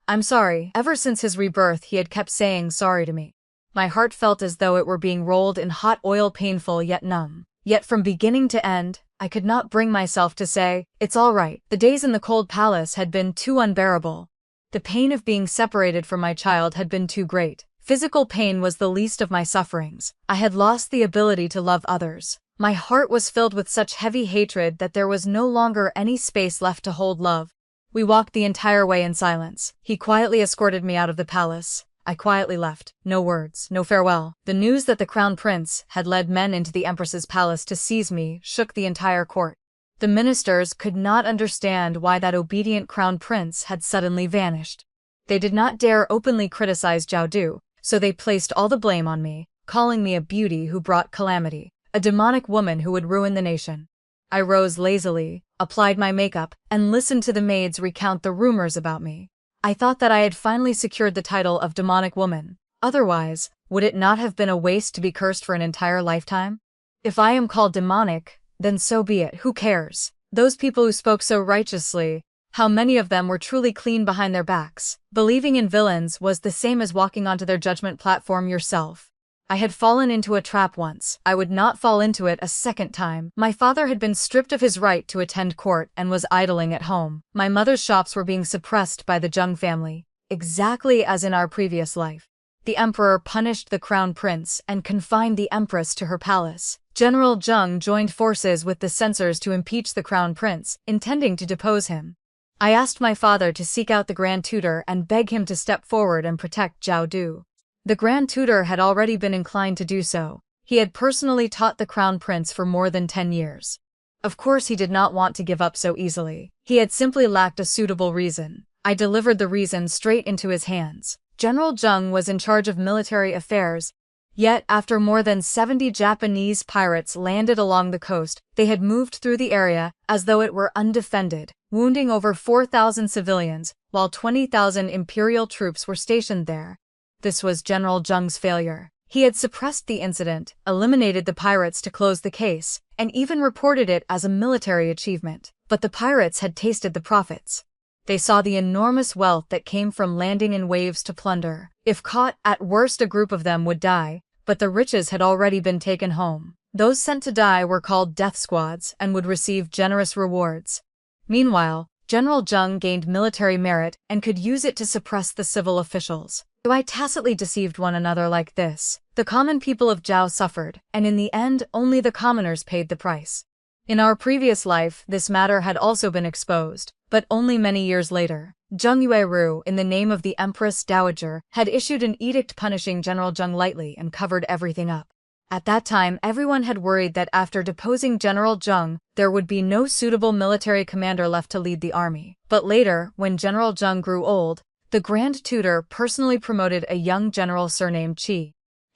I'm sorry. Ever since his rebirth, he had kept saying sorry to me. My heart felt as though it were being rolled in hot oil, painful yet numb. Yet from beginning to end, I could not bring myself to say, it's all right. The days in the cold palace had been too unbearable. The pain of being separated from my child had been too great. Physical pain was the least of my sufferings. I had lost the ability to love others. My heart was filled with such heavy hatred that there was no longer any space left to hold love. We walked the entire way in silence. He quietly escorted me out of the palace. I quietly left. No words, no farewell. The news that the crown prince had led men into the empress's palace to seize me shook the entire court. The ministers could not understand why that obedient crown prince had suddenly vanished. They did not dare openly criticize Zhao Du, so they placed all the blame on me, calling me a beauty who brought calamity, a demonic woman who would ruin the nation. I rose lazily, applied my makeup, and listened to the maids recount the rumors about me. I thought that I had finally secured the title of demonic woman. Otherwise, would it not have been a waste to be cursed for an entire lifetime? If I am called demonic, then so be it. Who cares? Those people who spoke so righteously, how many of them were truly clean behind their backs? Believing in villains was the same as walking onto their judgment platform yourself. I had fallen into a trap once. I would not fall into it a second time. My father had been stripped of his right to attend court and was idling at home. My mother's shops were being suppressed by the Zheng family, exactly as in our previous life. The emperor punished the crown prince and confined the empress to her palace. General Zheng joined forces with the censors to impeach the crown prince, intending to depose him. I asked my father to seek out the Grand Tutor and beg him to step forward and protect Zhao Du. The Grand Tutor had already been inclined to do so. He had personally taught the Crown Prince for more than 10 years. Of course he did not want to give up so easily. He had simply lacked a suitable reason. I delivered the reason straight into his hands. General Zheng was in charge of military affairs. Yet, after more than 70 Japanese pirates landed along the coast, they had moved through the area as though it were undefended, wounding over 4,000 civilians, while 20,000 imperial troops were stationed there. This was General Zheng's failure. He had suppressed the incident, eliminated the pirates to close the case, and even reported it as a military achievement. But the pirates had tasted the profits. They saw the enormous wealth that came from landing in waves to plunder. If caught, at worst a group of them would die, but the riches had already been taken home. Those sent to die were called death squads and would receive generous rewards. Meanwhile, General Zheng gained military merit and could use it to suppress the civil officials. I tacitly deceived one another like this. The common people of Zhao suffered, and in the end only the commoners paid the price. In our previous life, this matter had also been exposed, but only many years later. Zheng Yueru, in the name of the Empress Dowager, had issued an edict punishing General Zheng lightly and covered everything up. At that time, everyone had worried that after deposing General Zheng, there would be no suitable military commander left to lead the army. But later, when General Zheng grew old, the Grand Tutor personally promoted a young general surnamed Qi.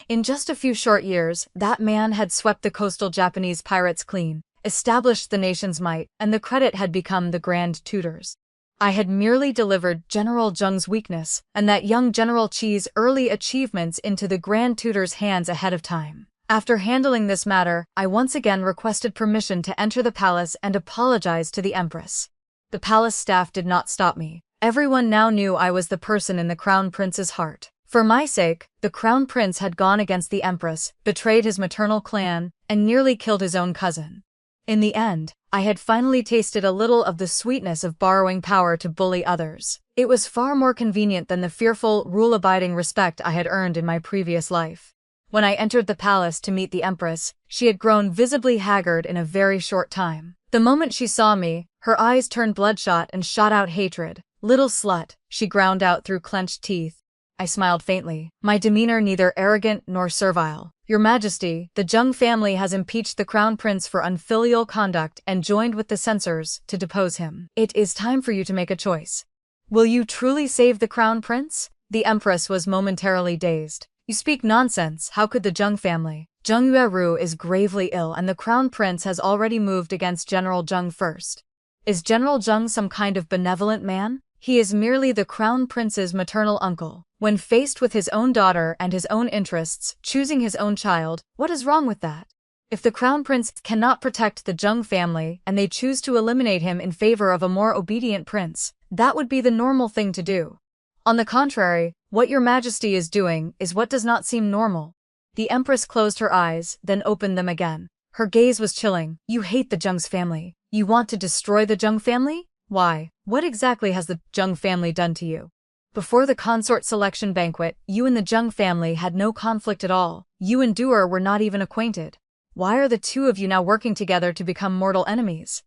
In just a few short years, that man had swept the coastal Japanese pirates clean, established the nation's might, and the credit had become the Grand Tutor's. I had merely delivered General Zheng's weakness and that young General Qi's early achievements into the Grand Tutor's hands ahead of time. After handling this matter, I once again requested permission to enter the palace and apologize to the Empress. The palace staff did not stop me. Everyone now knew I was the person in the Crown Prince's heart. For my sake, the Crown Prince had gone against the Empress, betrayed his maternal clan, and nearly killed his own cousin. In the end, I had finally tasted a little of the sweetness of borrowing power to bully others. It was far more convenient than the fearful, rule-abiding respect I had earned in my previous life. When I entered the palace to meet the Empress, she had grown visibly haggard in a very short time. The moment she saw me, her eyes turned bloodshot and shot out hatred. "Little slut," she ground out through clenched teeth. I smiled faintly, my demeanor neither arrogant nor servile. "Your Majesty, the Zheng family has impeached the Crown Prince for unfilial conduct and joined with the censors to depose him. It is time for you to make a choice. Will you truly save the Crown Prince?" The Empress was momentarily dazed. "You speak nonsense. How could the Zheng family? Zheng Yueru is gravely ill and the Crown Prince has already moved against General Zheng first. Is General Zheng some kind of benevolent man? He is merely the Crown Prince's maternal uncle. When faced with his own daughter and his own interests, choosing his own child, what is wrong with that? If the Crown Prince cannot protect the Zheng family and they choose to eliminate him in favor of a more obedient prince, that would be the normal thing to do. On the contrary, what your Majesty is doing is what does not seem normal." The Empress closed her eyes, then opened them again. Her gaze was chilling. "You hate the Zheng's family. You want to destroy the Zheng family? Why? What exactly has the Zheng family done to you? Before the consort selection banquet, you and the Zheng family had no conflict at all. You and Duer were not even acquainted. Why are the two of you now working together to become mortal enemies?"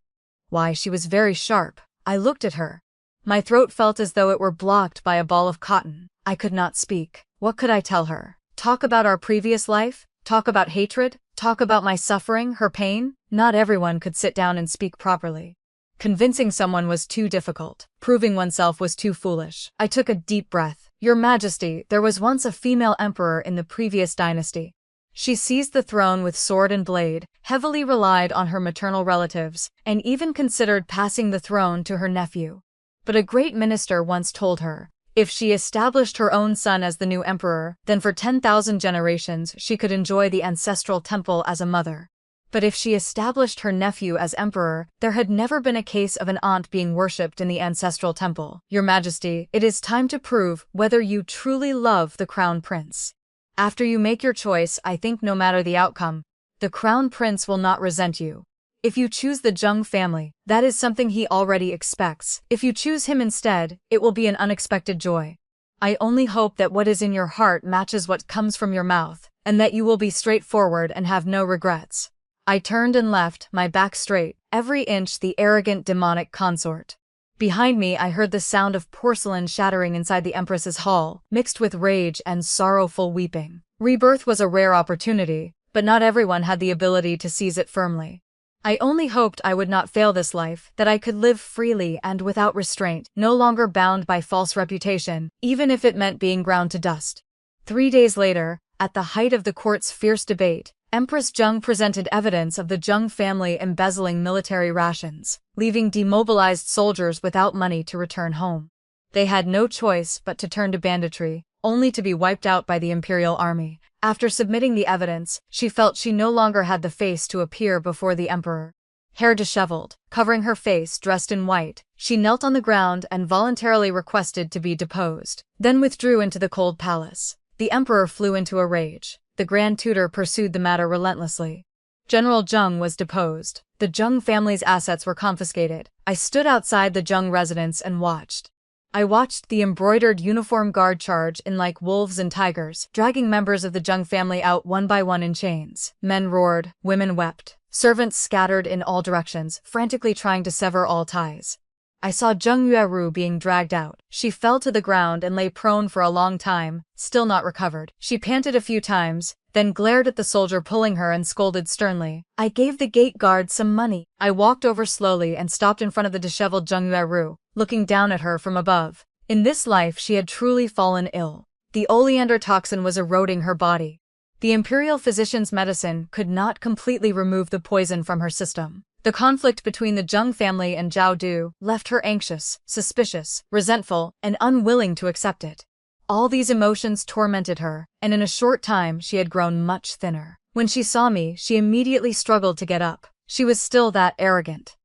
Why, she was very sharp. I looked at her. My throat felt as though it were blocked by a ball of cotton. I could not speak. What could I tell her? Talk about our previous life? Talk about hatred? Talk about my suffering, her pain? Not everyone could sit down and speak properly. Convincing someone was too difficult. Proving oneself was too foolish. I took a deep breath. "Your Majesty, there was once a female emperor in the previous dynasty. She seized the throne with sword and blade, heavily relied on her maternal relatives, and even considered passing the throne to her nephew. But a great minister once told her, if she established her own son as the new emperor, then for 10,000 generations she could enjoy the ancestral temple as a mother. But if she established her nephew as emperor, there had never been a case of an aunt being worshipped in the ancestral temple. Your Majesty, it is time to prove whether you truly love the Crown Prince. After you make your choice, I think no matter the outcome, the Crown Prince will not resent you. If you choose the Zheng family, that is something he already expects. If you choose him instead, it will be an unexpected joy. I only hope that what is in your heart matches what comes from your mouth, and that you will be straightforward and have no regrets." I turned and left, my back straight, every inch the arrogant demonic consort. Behind me I heard the sound of porcelain shattering inside the Empress's hall, mixed with rage and sorrowful weeping. Rebirth was a rare opportunity, but not everyone had the ability to seize it firmly. I only hoped I would not fail this life, that I could live freely and without restraint, no longer bound by false reputation, even if it meant being ground to dust. 3 days later, at the height of the court's fierce debate, Empress Zheng presented evidence of the Zheng family embezzling military rations, leaving demobilized soldiers without money to return home. They had no choice but to turn to banditry, only to be wiped out by the imperial army. After submitting the evidence, she felt she no longer had the face to appear before the emperor. Hair disheveled, covering her face dressed in white, she knelt on the ground and voluntarily requested to be deposed, then withdrew into the cold palace. The emperor flew into a rage. The Grand Tutor pursued the matter relentlessly. General Zheng was deposed. The Zheng family's assets were confiscated. I stood outside the Zheng residence and watched. I watched the embroidered uniform guard charge in like wolves and tigers, dragging members of the Zheng family out one by one in chains. Men roared, women wept. Servants scattered in all directions, frantically trying to sever all ties. I saw Zheng Yueru being dragged out. She fell to the ground and lay prone for a long time, still not recovered. She panted a few times, then glared at the soldier pulling her and scolded sternly. I gave the gate guard some money. I walked over slowly and stopped in front of the disheveled Zheng Yueru, looking down at her from above. In this life she had truly fallen ill. The oleander toxin was eroding her body. The imperial physician's medicine could not completely remove the poison from her system. The conflict between the Zheng family and Zhao Du left her anxious, suspicious, resentful, and unwilling to accept it. All these emotions tormented her, and in a short time she had grown much thinner. When she saw me, she immediately struggled to get up. She was still that arrogant.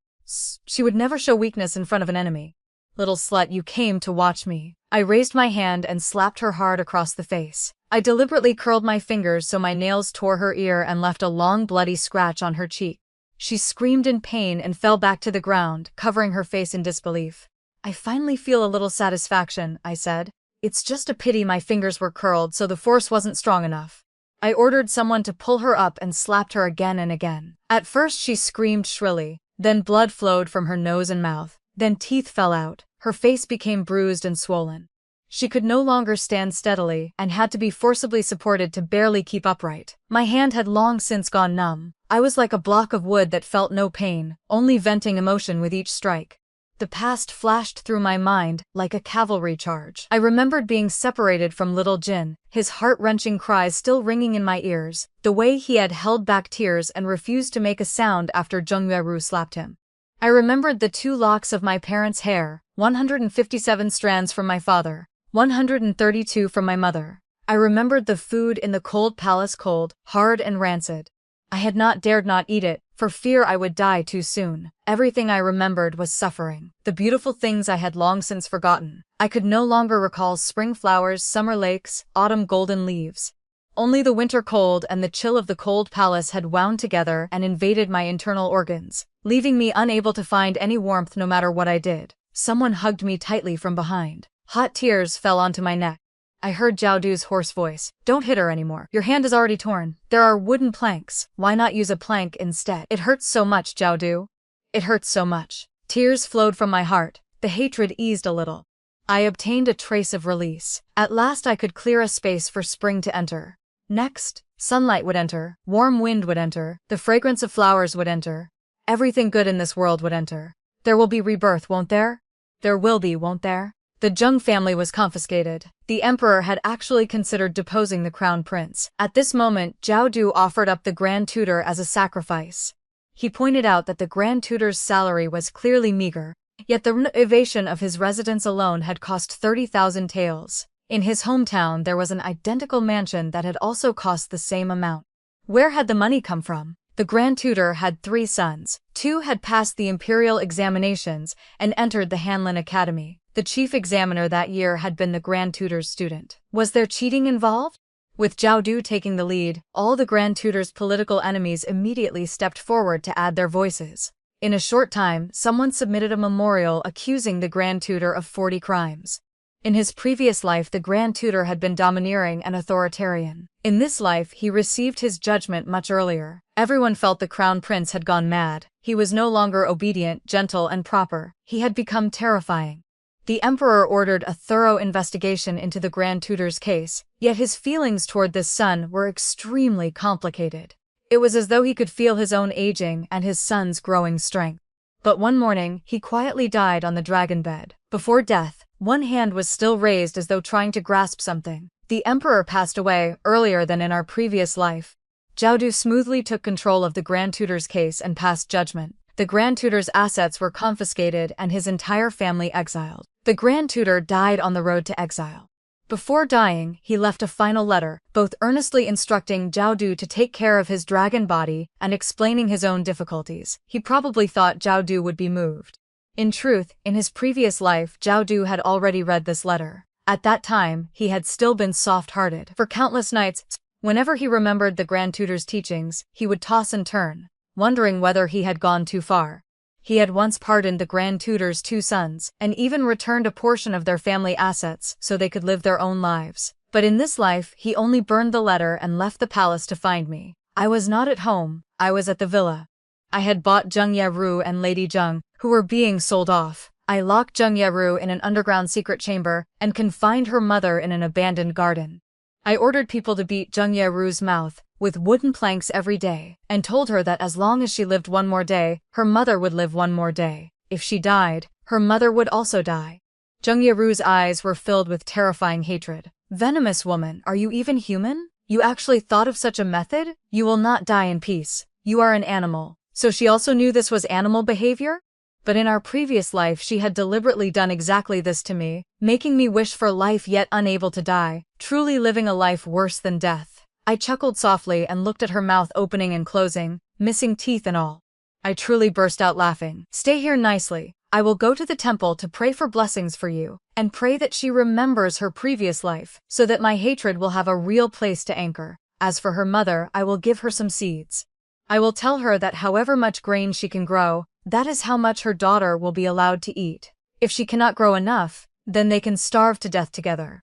She would never show weakness in front of an enemy. Little slut, you came to watch me. I raised my hand and slapped her hard across the face. I deliberately curled my fingers so my nails tore her ear and left a long bloody scratch on her cheek. She screamed in pain and fell back to the ground, covering her face in disbelief. I finally feel a little satisfaction, I said. It's just a pity my fingers were curled so the force wasn't strong enough. I ordered someone to pull her up and slapped her again and again. At first she screamed shrilly, then blood flowed from her nose and mouth, then teeth fell out, her face became bruised and swollen. She could no longer stand steadily and had to be forcibly supported to barely keep upright. My hand had long since gone numb. I was like a block of wood that felt no pain, only venting emotion with each strike. The past flashed through my mind like a cavalry charge. I remembered being separated from little Jin, his heart-wrenching cries still ringing in my ears, the way he had held back tears and refused to make a sound after Zheng Yueru slapped him. I remembered the 2 locks of my parents' hair, 157 strands from my father, 132 from my mother. I remembered the food in the cold palace, cold, hard and rancid. I had not dared not eat it, for fear I would die too soon. Everything I remembered was suffering. The beautiful things I had long since forgotten. I could no longer recall spring flowers, summer lakes, autumn golden leaves. Only the winter cold and the chill of the cold palace had wound together and invaded my internal organs, leaving me unable to find any warmth no matter what I did. Someone hugged me tightly from behind. Hot tears fell onto my neck. I heard Zhao Du's hoarse voice. Don't hit her anymore. Your hand is already torn. There are wooden planks. Why not use a plank instead? It hurts so much, Zhao Du. It hurts so much. Tears flowed from my heart. The hatred eased a little. I obtained a trace of release. At last I could clear a space for spring to enter. Next, sunlight would enter, warm wind would enter, the fragrance of flowers would enter. Everything good in this world would enter. There will be rebirth, won't there? There will be, won't there? The Zheng family was confiscated. The emperor had actually considered deposing the crown prince. At this moment, Zhao Du offered up the grand tutor as a sacrifice. He pointed out that the grand tutor's salary was clearly meager, yet the renovation of his residence alone had cost 30,000 taels. In his hometown there was an identical mansion that had also cost the same amount. Where had the money come from? The grand tutor had 3 sons. 2 had passed the imperial examinations and entered the Hanlin Academy. The chief examiner that year had been the grand tutor's student. Was there cheating involved? With Zhao Du taking the lead, all the grand tutor's political enemies immediately stepped forward to add their voices. In a short time, someone submitted a memorial accusing the grand tutor of 40 crimes. In his previous life, the grand tutor had been domineering and authoritarian. In this life, he received his judgment much earlier. Everyone felt the crown prince had gone mad. He was no longer obedient, gentle, and proper. He had become terrifying. The emperor ordered a thorough investigation into the grand tutor's case, yet his feelings toward this son were extremely complicated. It was as though he could feel his own aging and his son's growing strength. But one morning, he quietly died on the dragon bed. Before death, one hand was still raised as though trying to grasp something. The emperor passed away earlier than in our previous life. Zhao Du smoothly took control of the grand tutor's case and passed judgment. The grand tutor's assets were confiscated and his entire family exiled. The grand tutor died on the road to exile. Before dying, he left a final letter, both earnestly instructing Zhao Du to take care of his dragon body and explaining his own difficulties. He probably thought Zhao Du would be moved. In truth, in his previous life, Zhao Du had already read this letter. At that time, he had still been soft-hearted. For countless nights, whenever he remembered the grand tutor's teachings, he would toss and turn, wondering whether he had gone too far. He had once pardoned the grand tutor's 2 sons, and even returned a portion of their family assets so they could live their own lives. But in this life, he only burned the letter and left the palace to find me. I was not at home, I was at the villa. I had bought Zheng Yeru and Lady Zheng, who were being sold off. I locked Zheng Yeru in an underground secret chamber and confined her mother in an abandoned garden. I ordered people to beat Zheng Yeru's mouth with wooden planks every day, and told her that as long as she lived one more day, her mother would live one more day. If she died, her mother would also die. Zheng Yeru's eyes were filled with terrifying hatred. Venomous woman, are you even human? You actually thought of such a method? You will not die in peace. You are an animal. So she also knew this was animal behavior? But in our previous life she had deliberately done exactly this to me, making me wish for life yet unable to die, truly living a life worse than death. I chuckled softly and looked at her mouth opening and closing, missing teeth and all. I truly burst out laughing. Stay here nicely. I will go to the temple to pray for blessings for you, and pray that she remembers her previous life, so that my hatred will have a real place to anchor. As for her mother, I will give her some seeds. I will tell her that however much grain she can grow, that is how much her daughter will be allowed to eat. If she cannot grow enough, then they can starve to death together.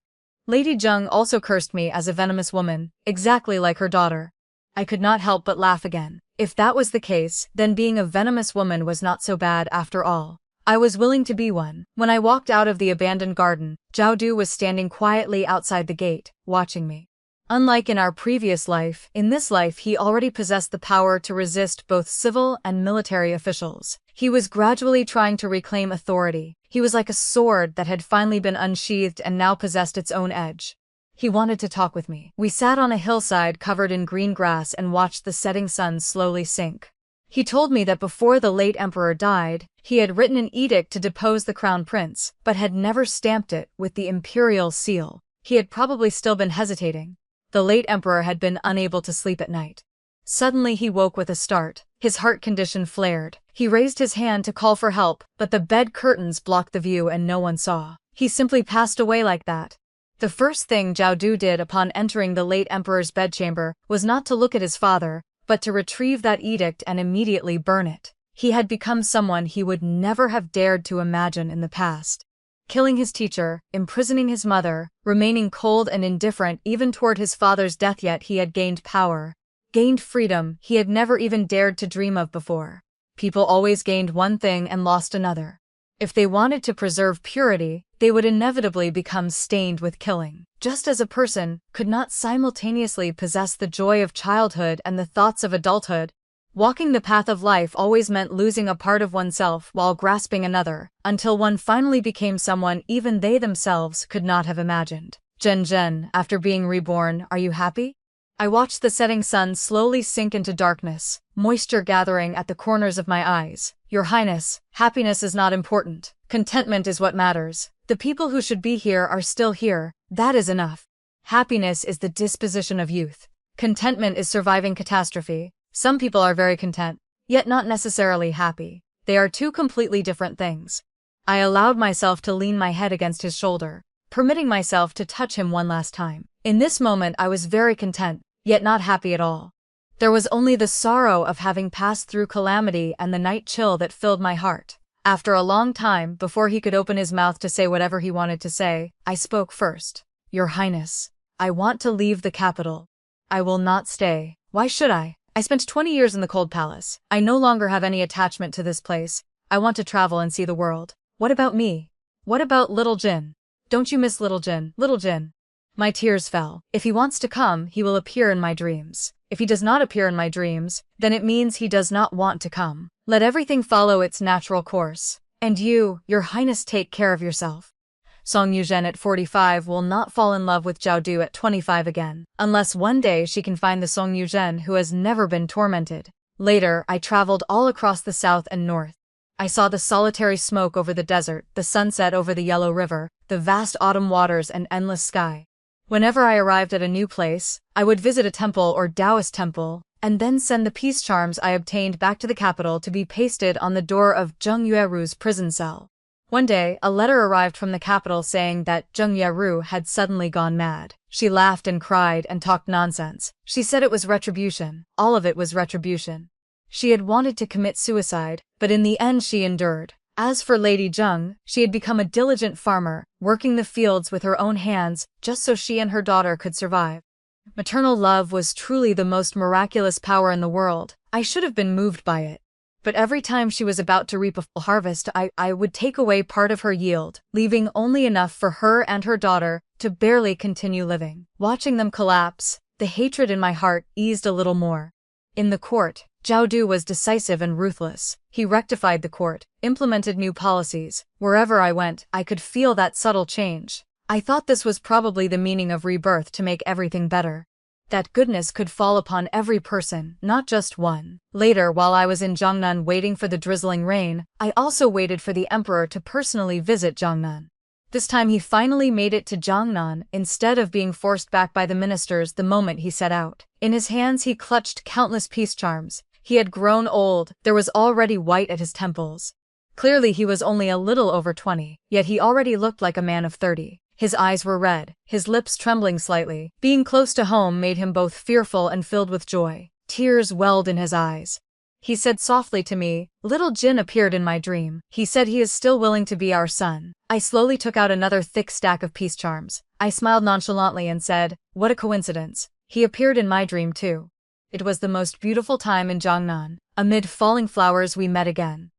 Lady Zheng also cursed me as a venomous woman, exactly like her daughter. I could not help but laugh again. If that was the case, then being a venomous woman was not so bad after all. I was willing to be one. When I walked out of the abandoned garden, Zhao Du was standing quietly outside the gate, watching me. Unlike in our previous life, in this life he already possessed the power to resist both civil and military officials. He was gradually trying to reclaim authority. He was like a sword that had finally been unsheathed and now possessed its own edge. He wanted to talk with me. We sat on a hillside covered in green grass and watched the setting sun slowly sink. He told me that before the late emperor died, he had written an edict to depose the crown prince, but had never stamped it with the imperial seal. He had probably still been hesitating. The late emperor had been unable to sleep at night. Suddenly he woke with a start. His heart condition flared. He raised his hand to call for help, but the bed curtains blocked the view and no one saw. He simply passed away like that. The first thing Zhao Du did upon entering the late emperor's bedchamber was not to look at his father, but to retrieve that edict and immediately burn it. He had become someone he would never have dared to imagine in the past. Killing his teacher, imprisoning his mother, remaining cold and indifferent even toward his father's death, yet he had gained power, gained freedom he had never even dared to dream of before. People always gained one thing and lost another. If they wanted to preserve purity, they would inevitably become stained with killing. Just as a person could not simultaneously possess the joy of childhood and the thoughts of adulthood, walking the path of life always meant losing a part of oneself while grasping another, until one finally became someone even they themselves could not have imagined. Zhen, after being reborn, are you happy? I watched the setting sun slowly sink into darkness, moisture gathering at the corners of my eyes. Your Highness, happiness is not important. Contentment is what matters. The people who should be here are still here. That is enough. Happiness is the disposition of youth. Contentment is surviving catastrophe. Some people are very content, yet not necessarily happy. They are two completely different things. I allowed myself to lean my head against his shoulder, permitting myself to touch him one last time. In this moment I was very content, yet not happy at all. There was only the sorrow of having passed through calamity and the night chill that filled my heart. After a long time, before he could open his mouth to say whatever he wanted to say, I spoke first. Your Highness, I want to leave the capital. I will not stay. Why should I? I spent 20 years in the cold palace. I no longer have any attachment to this place. I want to travel and see the world. What about me? What about little Jin? Don't you miss little Jin? Little Jin. My tears fell. If he wants to come, he will appear in my dreams. If he does not appear in my dreams, then it means he does not want to come. Let everything follow its natural course. And you, Your Highness, take care of yourself. Song Yuzhen at 45 will not fall in love with Zhao Du at 25 again, unless one day she can find the Song Yuzhen who has never been tormented. Later, I traveled all across the south and north. I saw the solitary smoke over the desert, the sunset over the yellow river, the vast autumn waters and endless sky. Whenever I arrived at a new place, I would visit a temple or Taoist temple, and then send the peace charms I obtained back to the capital to be pasted on the door of Zheng Yueru's prison cell. One day, a letter arrived from the capital saying that Zheng Yeru had suddenly gone mad. She laughed and cried and talked nonsense. She said it was retribution. All of it was retribution. She had wanted to commit suicide, but in the end she endured. As for Lady Zheng, she had become a diligent farmer, working the fields with her own hands, just so she and her daughter could survive. Maternal love was truly the most miraculous power in the world. I should have been moved by it. But every time she was about to reap a full harvest, I would take away part of her yield, leaving only enough for her and her daughter to barely continue living. Watching them collapse, the hatred in my heart eased a little more. In the court, Zhao Du was decisive and ruthless. He rectified the court, implemented new policies. Wherever I went, I could feel that subtle change. I thought this was probably the meaning of rebirth, to make everything better. That goodness could fall upon every person, not just one. Later, while I was in Jiangnan waiting for the drizzling rain, I also waited for the emperor to personally visit Jiangnan. This time he finally made it to Jiangnan, instead of being forced back by the ministers the moment he set out. In his hands he clutched countless peace charms. He had grown old, there was already white at his temples. Clearly he was only a little over 20, yet he already looked like a man of 30. His eyes were red, his lips trembling slightly. Being close to home made him both fearful and filled with joy. Tears welled in his eyes. He said softly to me, "Little Jin appeared in my dream. He said he is still willing to be our son." I slowly took out another thick stack of peace charms. I smiled nonchalantly and said, "What a coincidence. He appeared in my dream too." It was the most beautiful time in Jiangnan. Amid falling flowers we met again.